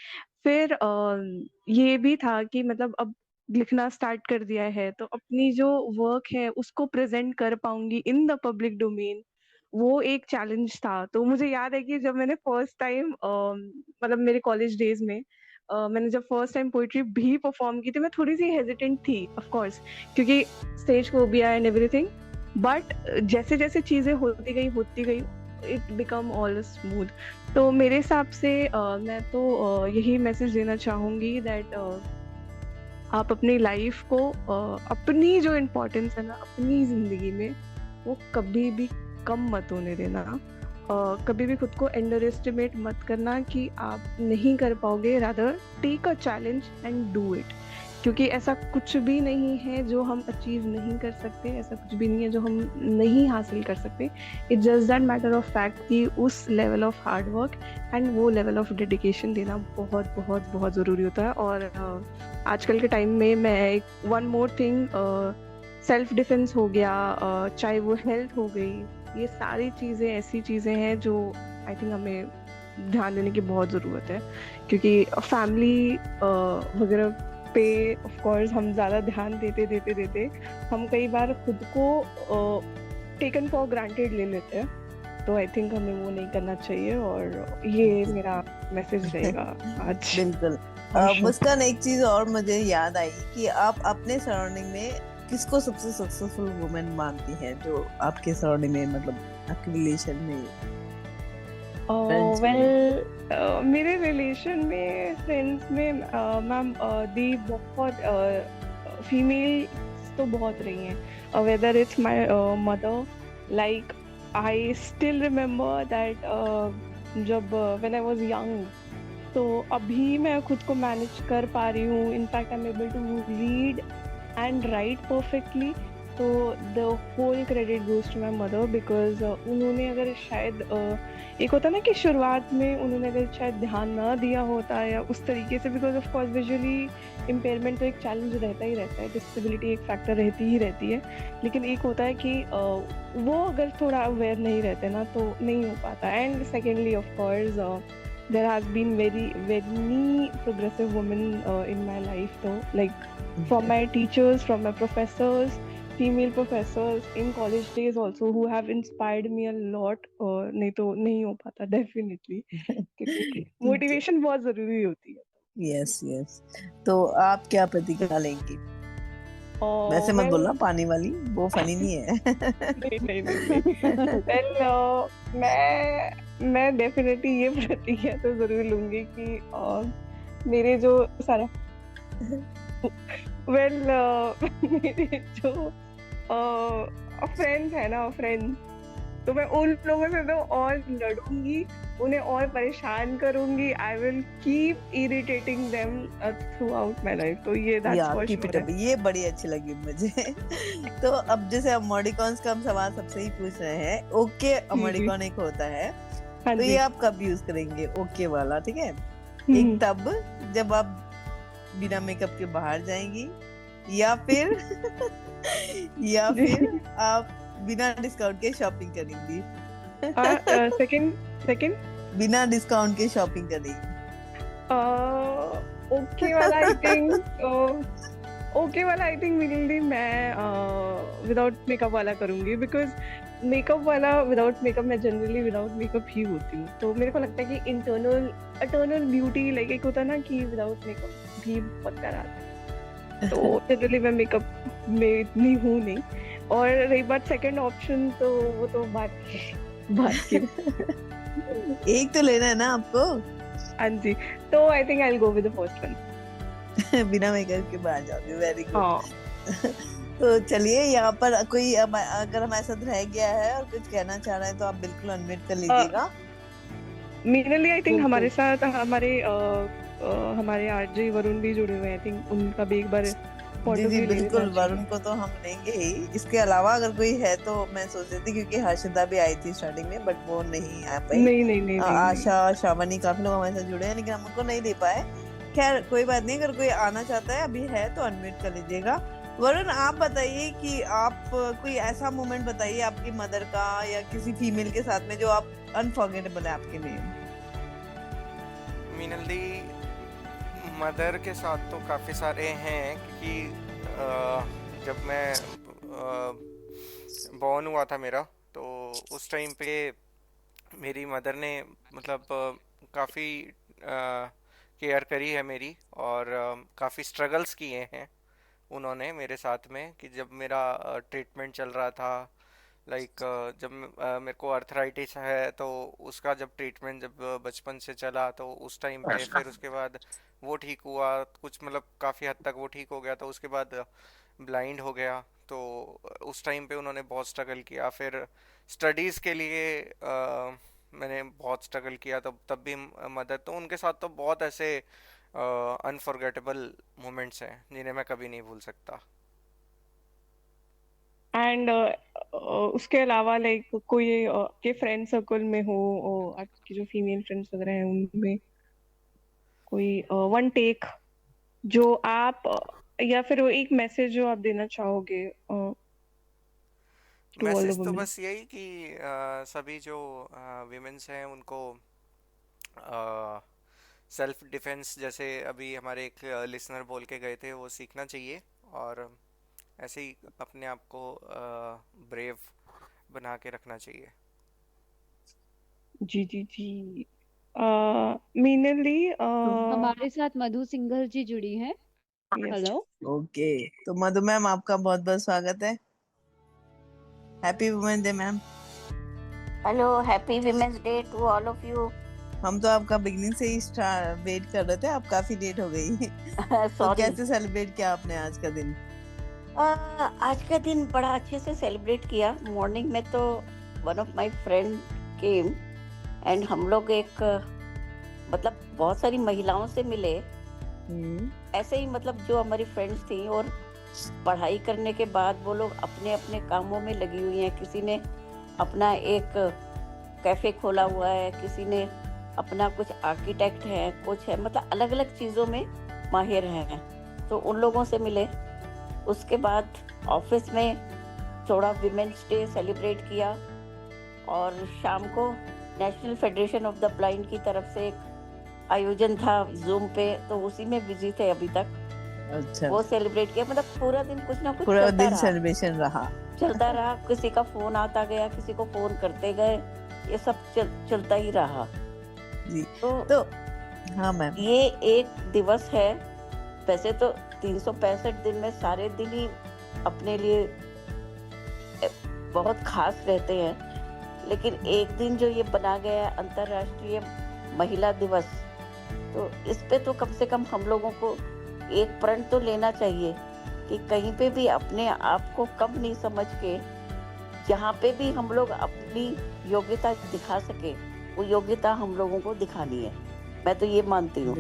C: फिर ये भी था कि मतलब अब लिखना स्टार्ट कर दिया है तो अपनी जो वर्क है उसको प्रेजेंट कर पाऊंगी इन द पब्लिक डोमेन, वो एक चैलेंज था। तो मुझे याद है कि जब मैंने फर्स्ट टाइम मतलब मेरे कॉलेज डेज में मैंने जब फर्स्ट टाइम पोइट्री भी परफॉर्म की थी, मैं थोड़ी सी हेजिटेंट थी ऑफ कोर्स, क्योंकि stage phobia and everything, but जैसे जैसे चीजें होती गई इट बिकम ऑल स्मूथ। तो मेरे हिसाब से मैं तो यही मैसेज देना चाहूंगी दैट आप अपनी लाइफ को अपनी जो इम्पोर्टेंस है ना अपनी जिंदगी में, वो कभी भी कम मत होने देना। कभी भी खुद को अंडर एस्टिमेट मत करना कि आप नहीं कर पाओगे, rather take a challenge and do it, क्योंकि ऐसा कुछ भी नहीं है जो हम अचीव नहीं कर सकते, ऐसा कुछ भी नहीं है जो हम नहीं हासिल कर सकते। It just that matter of fact कि उस level of hard work and वो लेवल ऑफ डेडिकेशन देना बहुत बहुत बहुत ज़रूरी होता है। और आजकल के टाइम में मैं एक one more thing, self defence हो गया, चाहे वो हेल्थ हो गई, ये सारी चीज़ें ऐसी चीज़ें हैं जो आई थिंक हमें ध्यान देने की बहुत ज़रूरत है, क्योंकि फैमिली वगैरह पे ऑफ कोर्स हम ज़्यादा ध्यान देते हम कई बार खुद को टेकन फॉर ग्रांटेड ले लेते हैं, तो आई थिंक हमें वो नहीं करना चाहिए, और ये मेरा मैसेज रहेगा आज।
B: बिल्कुल। मुस्कान, एक चीज और मुझे याद आई कि आप अपने सराउंडिंग में किसको सबसे सक्सेसफुल वुमेन मानती हैं, जो आपके सराउंडिंग में, मतलब आपके रिलेशन में?
C: वेल मेरे रिलेशन में, फ्रेंड्स में मैम दी बहुत फीमेल तो बहुत रही हैं, whether it's my mother, like I still remember that जब व्हेन आई वाज यंग, तो अभी मैं खुद को मैनेज कर पा रही हूँ, in fact I am able to read and write perfectly, तो the whole credit goes to my mother, because उन्होंने अगर शायद एक होता ना कि शुरुआत में उन्होंने अगर शायद ध्यान ना दिया होता या उस तरीके से, because of course visually impairment तो एक चैलेंज रहता ही रहता है, डिसेबिलिटी एक फैक्टर रहती ही रहती है, लेकिन एक होता है कि वो अगर थोड़ा अवेयर नहीं रहते ना तो नहीं हो पाता। And secondly of course there has been many progressive women in my life, though, like from my teachers, from my professors, female professors in college days also who have inspired me a lot. नहीं तो नहीं हो पाता definitely क्योंकि
B: ठीक है।
C: Motivation बहुत जरूरी होती है।
B: Yes yes. तो आप क्या प्रतिक्रिया लेंगी? वैसे मत
C: well,
B: बोलना पानी वाली, वो फनी नहीं है।
C: नहीं नहीं नहीं well, मैं डेफिनेटली ये प्रतिक्रिया तो जरूर लूंगी कि मेरे जो सारा मेरे जो फ्रेंड्स है ना, फ्रेंड्स, तो मैं उन लोगों से तो और लड़ूंगी, उन्हें और परेशान करूंगी। I will keep irritating them through out my life. तो ये that's for
B: keep it
C: sure
B: up, ये बड़ी अच्छी लगी मुझे। तो अब जैसे हम इमोटिकॉन्स का हम सवाल सबसे ही पूछ रहे हैं, ओके इमोटिकॉन एक होता है,
C: हाँ
B: तो
C: जी।
B: ये आप कब यूज करेंगे ओके वाला? ठीक है, एक तब जब आप बिना मेकअप के बाहर जाएंगी, या फिर या फिर आप बिना डिस्काउंट के शॉपिंग करेंगी।
C: सेकंड
B: बिना डिस्काउंट के शॉपिंग करेंगी।
C: ओके वाला आई थिंक मेनली मैं विदाउट मेकअप वाला करूंगी, बिकॉज मेकअप वाला विदाउट मेकअप मैं जनरली विदाउट मेकअप ही होती हूँ। तो मेरे को लगता है कि इंटरनल ब्यूटी लाइक एक होता है ना कि विदाउट मेकअप भी बहुत प्यारा आता है। तो जनरली मैं मेकअप में इतनी हूँ नहीं। और रही बात सेकंड ऑप्शन, तो वो तो बात की
B: एक तो लेना है ना आपको।
C: हाँ जी, तो आई think I will go with the first one.
B: बिना मेकअप के बाहर जाओगे, वेरी गुड। तो चलिए, यहाँ पर कोई अगर हमारे साथ रह गया है और कुछ कहना चाह रहा है तो आप बिल्कुल अनम्यूट कर लीजिएगा।
C: मेनली आई थिंक हमारे साथ हमारे आरजे वरुण भी जुड़े हुए हैं। आई थिंक उनका भी एक बार
B: जी बिल्कुल, वरुण को तो हम लेंगे ही। इसके अलावा अगर कोई है तो मैं सोच रही थी, क्योंकि हर्षदा भी आई थी स्टार्टिंग में, बट वो नहीं आ पाई।
C: नहीं
B: आशा, श्रावणी, काफी लोग हमारे साथ जुड़े हैं, लेकिन हम उनको नहीं ले पाए। खैर कोई बात नहीं, अगर कोई आना चाहता है अभी है तो अनम्यूट कर लीजिएगा। वरुण, आप बताइए कि आप कोई ऐसा मोमेंट बताइए आपकी मदर का या किसी फीमेल के साथ में जो आप अनफॉरगेटेबल है आपके लिए।
U: मीनल दी, मदर के साथ तो काफ़ी सारे हैं, क्योंकि जब मैं बॉर्न हुआ था मेरा, तो उस टाइम पे मेरी मदर ने मतलब काफ़ी केयर करी है मेरी, और काफ़ी स्ट्रगल्स किए हैं उन्होंने मेरे साथ में। कि जब मेरा ट्रीटमेंट चल रहा था, लाइक जब मेरे को अर्थराइटिस है, तो उसका जब ट्रीटमेंट जब बचपन से चला, तो उस टाइम पे फिर उसके बाद वो ठीक हुआ कुछ, मतलब काफ़ी हद तक वो ठीक हो गया। तो उसके बाद ब्लाइंड हो गया, तो उस टाइम पे उन्होंने बहुत स्ट्रगल किया। फिर स्टडीज़ के लिए मैंने बहुत स्ट्रगल किया, तब भी मदद, तो उनके साथ तो बहुत ऐसे अनफॉरगेटेबल मोमेंट्स हैं जिन्हें मैं कभी नहीं भूल सकता।
C: एंड उसके अलावा लाइक कोई के फ्रेंड सर्कल में हो, आपकी जो फीमेल फ्रेंड्स वगैरह हैं उनमें कोई वन टेक जो आप या फिर वो एक मैसेज जो आप देना चाहोगे
U: मैसेज तो बस यही कि सभी जो विमेंस हैं उनको सेल्फ डिफेंस, जैसे अभी हमारे एक लिसनर बोल के गए थे, वो सीखना चाहिए, और ऐसे ही अपने आप को ब्रेव बना के रखना चाहिए।
C: जी जी जी। मीनली
A: हमारे साथ मधु सिंघल जी जुड़ी हैं। हेलो।
B: ओके, तो मधु मैम आपका बहुत बहुत स्वागत है। Happy women day ma'am.
V: Hello, happy women's day to all of you.
B: हम तो आपका बिगनिंग से ही वेट कर रहे थे, आप काफी लेट हो गई। तो कैसे सेलिब्रेट किया आपने आज का दिन?
V: आज का दिन बड़ा अच्छे से सेलिब्रेट किया। मॉर्निंग में तो one of my friend came and हम लोग एक मतलब बहुत सारी महिलाओं से मिले, ऐसे ही मतलब जो हमारी फ्रेंड्स थी, और पढ़ाई करने के बाद वो लोग अपने अपने कामों में लगी हुई हैं। किसी ने अपना एक कैफे खोला हुआ है, किसी ने अपना कुछ आर्किटेक्ट है, कुछ है, मतलब अलग अलग चीज़ों में माहिर हैं। तो उन लोगों से मिले। उसके बाद ऑफिस में थोड़ा विमेंस डे सेलिब्रेट किया, और शाम को national federation of the blind की तरफ से एक आयोजन था जूम पे, तो उसी में बिजी थे अभी तक।
B: अच्छा
V: वो सेलिब्रेट किया, मतलब पूरा दिन कुछ ना कुछ
B: पूरा
V: चलता
B: दिन
V: रहा,
B: सेलिब्रेशन रहा।
V: चलता रहा। किसी का फोन आता गया, किसी को फोन करते गए, ये सब चलता ही रहा।
B: जी
V: तो
B: हाँ मैम,
V: ये एक दिवस है। वैसे तो 365 दिन में सारे दिन ही अपने लिए बहुत खास रहते हैं, लेकिन एक दिन जो ये बना गया है अंतर्राष्ट्रीय महिला दिवस, तो इस पे तो कम से कम हम लोगों को एक प्रण तो लेना चाहिए कि कहीं पे भी अपने आप को कम नहीं समझ के, जहाँ पे भी हम लोग अपनी योग्यता दिखा सके, वो योग्यता हम लोगों को दिखानी है। मैं तो ये मानती हूँ।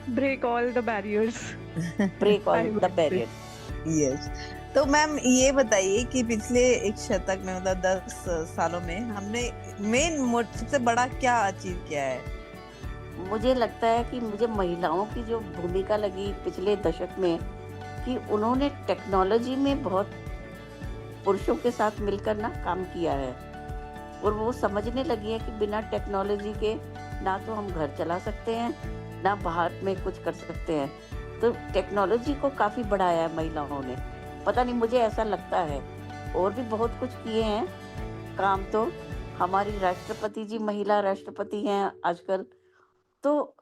C: Break all the barriers.
V: Break all the barriers.
B: Yes. तो मैम ये बताइए कि पिछले एक शतक में, मतलब 10 सालों में हमने सबसे बड़ा क्या अचीव किया है?
V: मुझे लगता है कि मुझे महिलाओं की जो भूमिका लगी पिछले दशक में, कि उन्होंने टेक्नोलॉजी में बहुत पुरुषों के साथ मिलकर ना काम किया है, और वो समझने लगी है कि बिना टेक्नोलॉजी के ना तो हम घर चला सकते हैं, ना बाहर में कुछ कर सकते हैं। तो टेक्नोलॉजी को काफी बढ़ाया है महिलाओं ने, पता नहीं, मुझे ऐसा लगता है। और भी बहुत कुछ किए हैं काम। तो हमारी राष्ट्रपति जी महिला राष्ट्रपति हैं आजकल। तो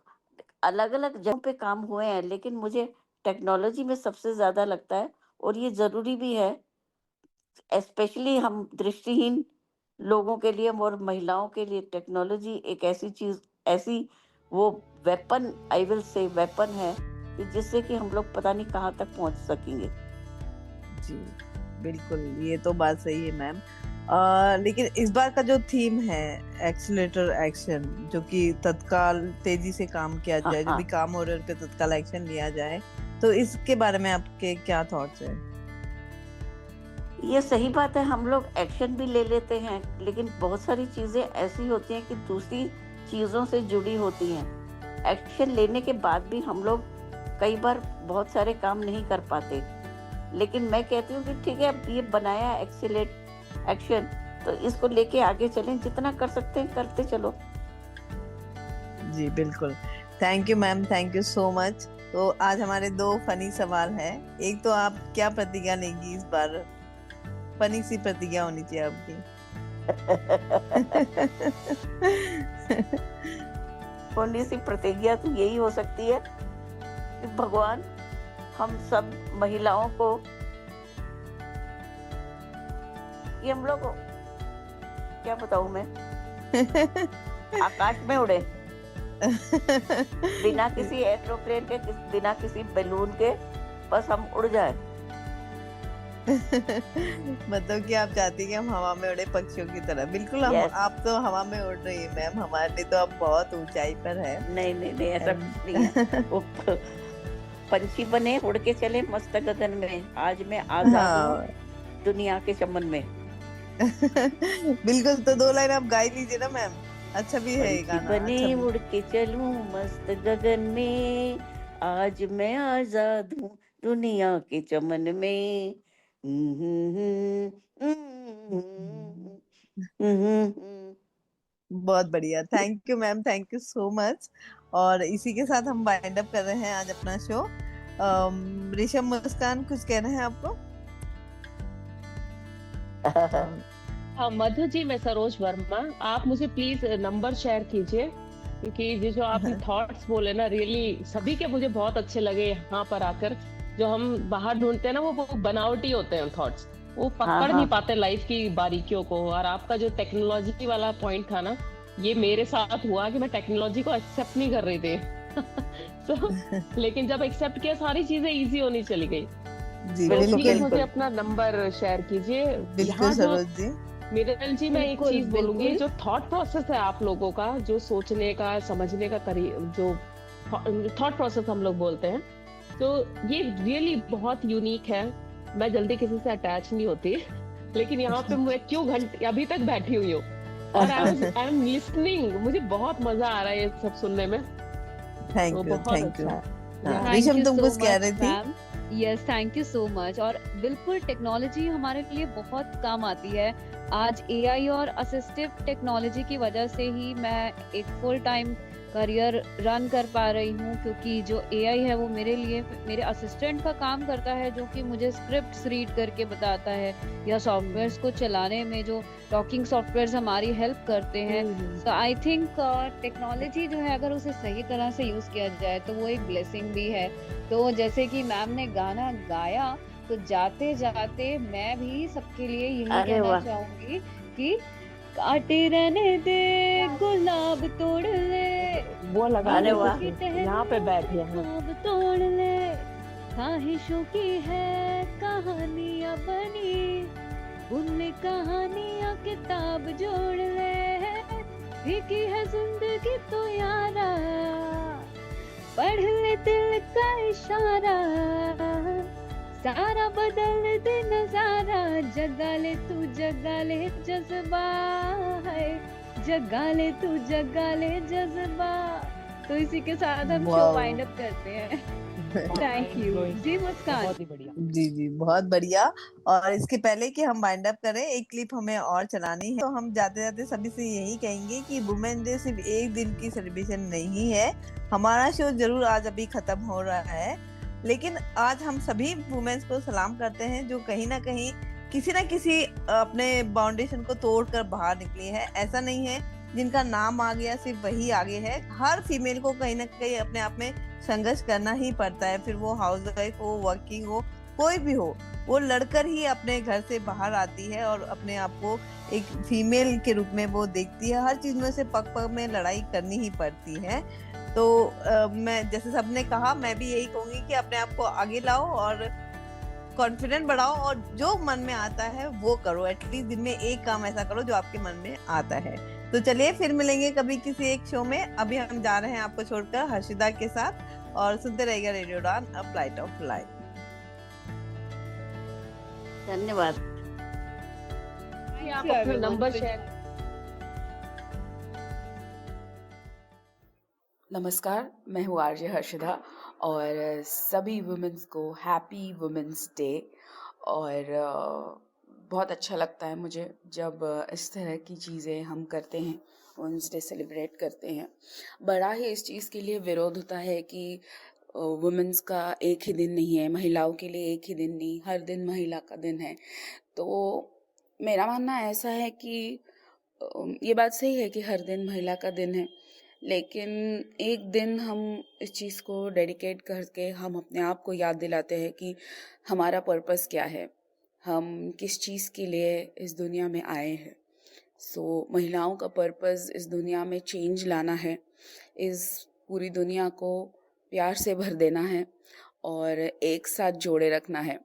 V: अलग अलग जगहों पे काम हुए हैं, लेकिन मुझे टेक्नोलॉजी में सबसे ज्यादा लगता है, और ये जरूरी भी है, स्पेशली हम दृष्टिहीन लोगों के लिए और महिलाओं के लिए टेक्नोलॉजी एक ऐसी चीज, ऐसी वो weapon, I will say weapon है, कि जिससे कि हम लोग पता नहीं कहाँ तक पहुंच सकेंगे।
B: जी बिल्कुल, ये तो बात सही है मैम। लेकिन इस बार का जो थीम है एक्सीलरेटर एक्शन, जो कि तत्काल तेजी से काम किया जाए, जो भी काम हो रहा है उस पे तत्काल एक्शन लिया जाए, तो इसके बारे में आपके क्या थॉट्स हैं?
V: ये सही बात है, हम लोग एक्शन भी ले लेते हैं, लेकिन बहुत सारी चीजें ऐसी होती हैं कि दूसरी चीजों से जुड़ी होती हैं। एक्शन लेने के बाद भी हम लोग कई बार बहुत सारे काम नहीं कर पाते, लेकिन मैं कहती हूँ कि ठीक है, अब ये बनाया एक्सीलरेट एक्शन, तो इसको लेके आगे चलें, जितना कर सकते हैं करते चलो।
B: जी बिल्कुल, thank you ma'am, thank you so much. तो आज हमारे 2 फनी सवाल हैं। एक तो आप क्या प्रतिज्ञा लेंगी इस बार? फनी सी प्रतिज्ञा होनी चाहिए आपकी।
V: फनी सी प्रतिज्ञा तो यही हो सकती है कि भगवान हम सब महिलाओं को, कि हम लोग, क्या बताऊं मैं, आकाश में उड़े बिना किसी एरोप्लेन के, बिना किसी बैलून के, बस हम उड़ जाए।
B: मतलब कि आप चाहती हैं कि हम हवा में उड़े पक्षियों की तरह। बिल्कुल हम आप तो हवा में उड़ रही है मैम, हमारे लिए तो आप बहुत ऊंचाई पर है।
V: नहीं ऐसा कुछ नहीं है। वो पंछी बने, उड़ के चले मस्त गगन में, आज मैं आजाद हूँ दुनिया के चमन में।
B: बिल्कुल, तो 2 लाइन आप गा लीजिए ना मैम, अच्छा भी है ये गाना।
V: बने अच्छा उड़ के चलूं मस्त गगन में, आज मैं आजाद हूँ दुनिया के चमन में।
B: बहुत बढ़िया, thank you ma'am, thank you so much. और इसी के साथ हम वाइंड अप कर रहे हैं आज अपना शो। ऋषभ, मुस्कान, कुछ कहना है आपको?
H: हाँ मधु जी, मैं सरोज वर्मा, आप मुझे प्लीज नंबर शेयर कीजिए, क्योंकि जो आपने थॉट्स बोले ना, रियली सभी के मुझे बहुत अच्छे लगे यहाँ पर आकर। जो हम बाहर ढूंढते हैं ना, वो बनावटी होते हैं थॉट्स, वो पकड़ नहीं पाते लाइफ की बारीकियों को। और आपका जो टेक्नोलॉजी वाला पॉइंट था ना, ये मेरे साथ हुआ कि मैं टेक्नोलॉजी को एक्सेप्ट नहीं कर रही थी। तो लेकिन जब एक्सेप्ट किया, सारी चीजें इजी होनी चली गई।
B: जी
H: प्लीज मुझे अपना नंबर शेयर कीजिए।
B: बिल्कुल सरोज जी।
H: मिरेल जी, मैं एक चीज बोलूंगी, जो थॉट प्रोसेस है आप लोगों का, जो सोचने का, समझने का जो थॉट प्रोसेस हम लोग बोलते हैं, तो ये रियली बहुत यूनिक है। मैं जल्दी किसी से अटैच नहीं होती, लेकिन यहाँ पे मैं क्यों घंटे अभी तक बैठी हुई हूँ और आई एम लिसनिंग, मुझे बहुत मजा आ रहा है ये सब सुनने में।
B: Thank you, thank you. Rishabh, तुम कुछ कह रही थी?
A: Yes, thank you so much. और बिल्कुल टेक्नोलॉजी हमारे लिए बहुत काम आती है। आज एआई और असिस्टिव टेक्नोलॉजी की वजह से ही मैं एक फुल टाइम करियर रन कर पा रही हूँ, क्योंकि जो एआई है वो मेरे लिए मेरे असिस्टेंट का काम करता है, जो कि मुझे स्क्रिप्ट्स रीड करके बताता है या सॉफ्टवेयर्स को चलाने में जो टॉकिंग सॉफ्टवेयर्स हमारी हेल्प करते हैं। सो आई थिंक टेक्नोलॉजी जो है अगर उसे सही तरह से यूज किया जाए तो वो एक ब्लेसिंग भी है। तो जैसे कि मैम ने गाना गाया, तो जाते जाते मैं भी सबके लिए यही
V: अरे
A: कहना
V: वाह
A: चाहूंगी कि काटे रहने दे गुलाब तोड़ ले,
R: वो लगा
V: अरे
R: के
V: वाह
R: कुछ
A: की टहनी
R: यहाँ पे बैठे हैं।
A: गुलाब तोड़ ले, ख्वाहिशों की है कहानियां बनी, उनमें कहानियां किताब जोड़ ले, फीकी है जिंदगी तो यारा, पढ़ ले दिल का इशारा, सारा बदल दे नजारा, जगा ले तू जगा ले जज्बा है, जगा ले तू जगा ले जज्बा। तो इसी के साथ हम शो
B: वाओ
A: वाइंड अप करते हैं। थैंक यू जी मुस्कान।
R: बहुत ही बढ़िया।
B: जी जी बहुत बढ़िया। और इसके पहले कि हम वाइंड अप करें, एक क्लिप हमें और चलानी है, तो हम जाते जाते सभी से यही कहेंगे कि वुमेन डे सिर्फ एक दिन की सेलिब्रेशन नहीं है। हमारा शो जरूर आज अभी खत्म हो रहा है, लेकिन आज हम सभी वुमेन्स को सलाम करते हैं जो कहीं ना कहीं किसी ना किसी अपने बाउंडेशन को तोड़कर बाहर निकली है। ऐसा नहीं है जिनका नाम आ गया सिर्फ वही आगे है। हर फीमेल को कहीं ना कहीं अपने आप में संघर्ष करना ही पड़ता है, फिर वो हाउसवाइफ हो, वर्किंग हो, कोई भी हो, वो लड़कर ही अपने घर से बाहर आती है और अपने आप को एक फीमेल के रूप में वो देखती है। हर चीज में से पग पग में लड़ाई करनी ही पड़ती है। तो मैं जैसे सबने कहा, मैं भी यही कहूंगी कि अपने आप को आगे लाओ और कॉन्फिडेंट बढ़ाओ और जो मन में आता है वो करो। एटलीस्ट दिन में एक काम ऐसा करो जो आपके मन में आता है। तो चलिए फिर मिलेंगे कभी किसी एक शो में। अभी हम जा रहे हैं आपको छोड़कर हर्षिदा के साथ, और सुनते रहिएगा radio Udan, a flight of life.
V: धन्यवाद।
H: आप अपना नंबर शेयर।
E: नमस्कार, मैं हूँ आरजे हर्षिदा और सभी वुमेन्स को हैप्पी वुमेन्स डे। और बहुत अच्छा लगता है मुझे जब इस तरह की चीज़ें हम करते हैं, वुमेन्स डे सेलिब्रेट करते हैं। बड़ा ही इस चीज़ के लिए विरोध होता है कि वुमेन्स का एक ही दिन नहीं है, महिलाओं के लिए एक ही दिन नहीं, हर दिन महिला का दिन है। तो मेरा मानना ऐसा है कि ये बात सही है कि हर दिन महिला का दिन है, लेकिन एक दिन हम इस चीज़ को डेडिकेट करके हम अपने आप को याद दिलाते हैं कि हमारा पर्पस क्या है, हम किस चीज़ के लिए इस दुनिया में आए हैं। सो महिलाओं का पर्पस इस दुनिया में चेंज लाना है, इस पूरी दुनिया को प्यार से भर देना है और एक साथ जोड़े रखना है।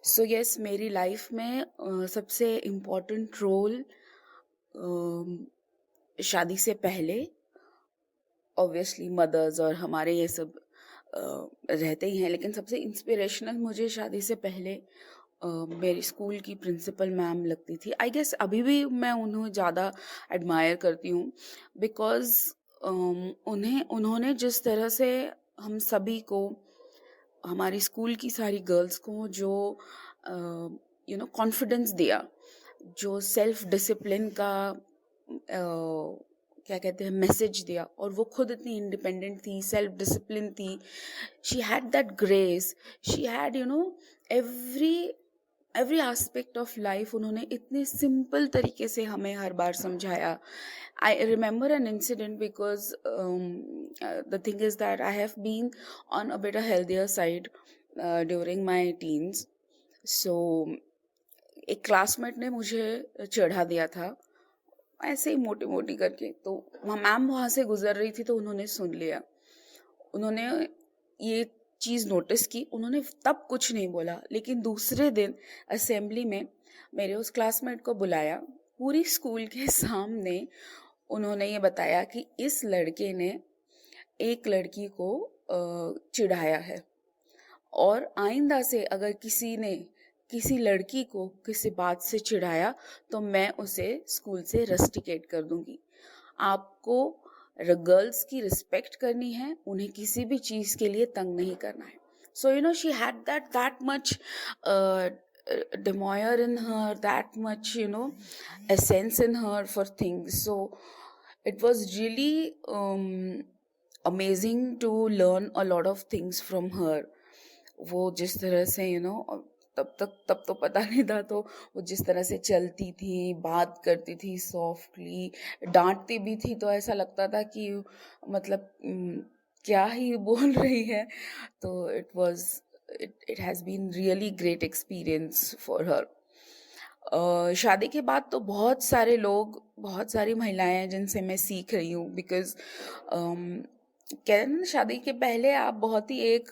E: सो यस, मेरी लाइफ में सबसे इम्पोर्टेंट रोल शादी से पहले ऑब्वियसली मदर्स और हमारे ये सब रहते ही हैं, लेकिन सबसे इंस्पिरेशनल मुझे शादी से पहले मेरी स्कूल की प्रिंसिपल मैम लगती थी। आई गेस अभी भी मैं उन्हें ज़्यादा एडमायर करती हूँ, बिकॉज़ उन्होंने जिस तरह से हम सभी को, हमारी स्कूल की सारी गर्ल्स को जो कॉन्फिडेंस दिया, जो सेल्फ डिसिप्लिन का क्या कहते हैं मैसेज दिया, और वो खुद इतनी इंडिपेंडेंट थी, सेल्फ डिसिप्लिन थी, she had that grace, she had every aspect of life. उन्होंने इतने सिंपल तरीके से हमें हर बार समझाया। I remember an incident because the thing is that I have been on a better healthier side during my teens. So एक classmate ने मुझे चढ़ा दिया था ऐसे ही मोटी मोटी करके, तो मैम वहाँ से गुजर रही थी तो उन्होंने सुन लिया, उन्होंने ये चीज़ नोटिस की। उन्होंने तब कुछ नहीं बोला, लेकिन दूसरे दिन असेंबली में मेरे उस क्लासमेट को बुलाया, पूरी स्कूल के सामने उन्होंने ये बताया कि इस लड़के ने एक लड़की को चिढ़ाया है, और आइंदा से अगर किसी ने किसी लड़की को किसी बात से चिढ़ाया तो मैं उसे स्कूल से रस्टिकेट कर दूंगी। आपको गर्ल्स की रिस्पेक्ट करनी है, उन्हें किसी भी चीज़ के लिए तंग नहीं करना है। So she had that much demure in her, that much essence in her for things. So it was really amazing to learn a lot of things from her. वो जिस तरह से तब तो पता नहीं था, तो वो जिस तरह से चलती थी, बात करती थी सॉफ्टली, डांटती भी थी तो ऐसा लगता था कि मतलब क्या ही बोल रही है. तो it has been really great experience for her. शादी के बाद तो बहुत सारे लोग, बहुत सारी महिलाएं हैं जिनसे मैं सीख रही हूँ. बिकॉज कहते हैं ना, शादी के पहले आप बहुत ही एक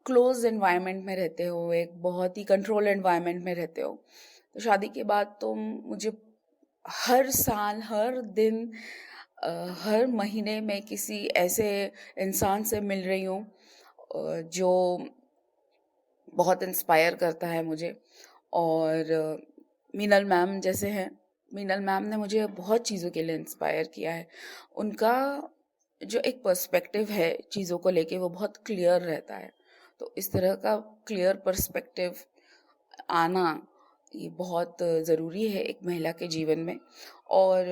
E: क्लोज एनवायरनमेंट में रहते हो, एक बहुत ही कंट्रोल एनवायरनमेंट में रहते हो. तो शादी के बाद तो मुझे हर साल, हर दिन, हर महीने में किसी ऐसे इंसान से मिल रही हूँ जो बहुत इंस्पायर करता है मुझे. और मीनल मैम जैसे हैं, मीनल मैम ने मुझे बहुत चीज़ों के लिए इंस्पायर किया है. उनका जो एक पर्सपेक्टिव है चीज़ों को लेके वो बहुत क्लियर रहता है. तो इस तरह का क्लियर पर्सपेक्टिव आना ये बहुत ज़रूरी है एक महिला के जीवन में. और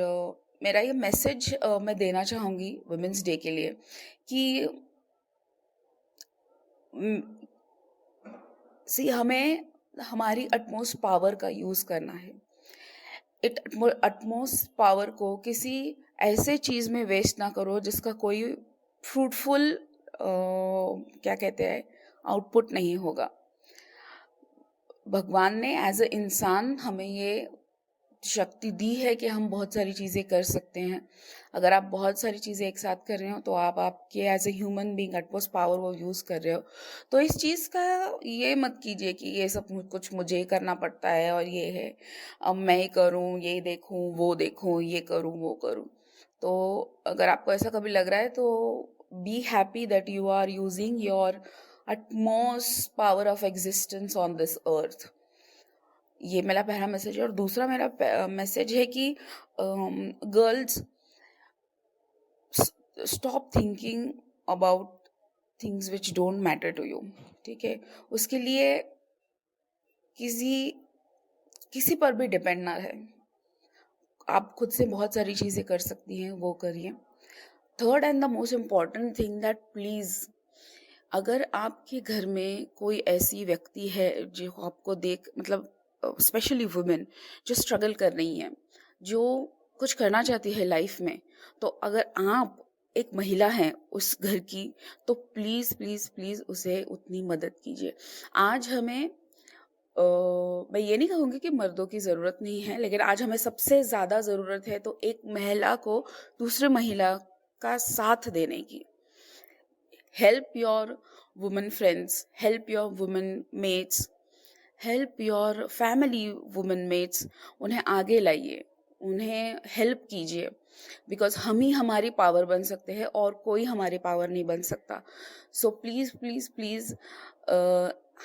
E: मेरा ये मैसेज मैं देना चाहूँगी वुमेंस डे के लिए कि हमें हमारी अटमोस्ट पावर का यूज़ करना है. अटमोस्ट पावर को किसी ऐसे चीज़ में वेस्ट ना करो जिसका कोई फ्रूटफुल क्या कहते हैं आउटपुट नहीं होगा. भगवान ने एज अ इंसान हमें ये शक्ति दी है कि हम बहुत सारी चीज़ें कर सकते हैं. अगर आप बहुत सारी चीज़ें एक साथ कर रहे हो तो आप आपके as a human being utmost power वो यूज़ कर रहे हो. तो इस चीज़ का ये मत कीजिए कि ये सब कुछ मुझे ही करना पड़ता है और ये है, अब मैं ही करूँ, ये देखूँ, वो देखूँ, ये करूँ, वो करूँ. तो अगर आपको ऐसा कभी लग रहा है तो be happy that you are using your utmost power of existence on this earth. ये मेरा पहला मैसेज है. और दूसरा मेरा मैसेज है कि girls, stop thinking about things which don't matter to you. ठीक है, उसके लिए किसी पर भी डिपेंड ना रहे. आप खुद से बहुत सारी चीज़ें कर सकती हैं, वो करिए. Third and the most important thing that please, अगर आपके घर में कोई ऐसी व्यक्ति है जो आपको देख, मतलब स्पेशली वुमेन जो स्ट्रगल कर रही हैं, जो कुछ करना चाहती है लाइफ में, तो अगर आप एक महिला हैं उस घर की, तो प्लीज़ प्लीज़ प्लीज़ उसे उतनी मदद कीजिए. आज हमें मैं ये नहीं कहूँगी कि मर्दों की ज़रूरत नहीं है, लेकिन आज हमें सबसे ज़्यादा ज़रूरत है तो एक महिला को दूसरे महिला का साथ देने की. Help your women friends, help your women mates, help your family women mates. उन्हें आगे लाइए, उन्हें हेल्प कीजिए. बिकॉज हम ही हमारी पावर बन सकते हैं और कोई हमारी पावर नहीं बन सकता. सो प्लीज़ प्लीज़ प्लीज़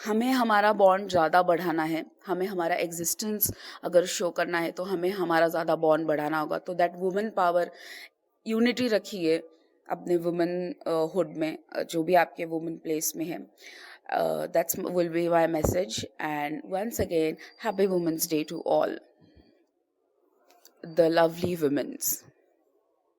E: हमें हमारा बॉन्ड ज़्यादा बढ़ाना है. हमें हमारा एग्जिस्टेंस अगर शो करना है तो हमें हमारा ज़्यादा बॉन्ड बढ़ाना होगा. तो दैट वुमेन पावर, यूनिटी रखिए अपने वुमेन हुड में, जो भी आपके वुमेन प्लेस में है. That's will be my message. And once again, happy Women's Day to all the lovely women's.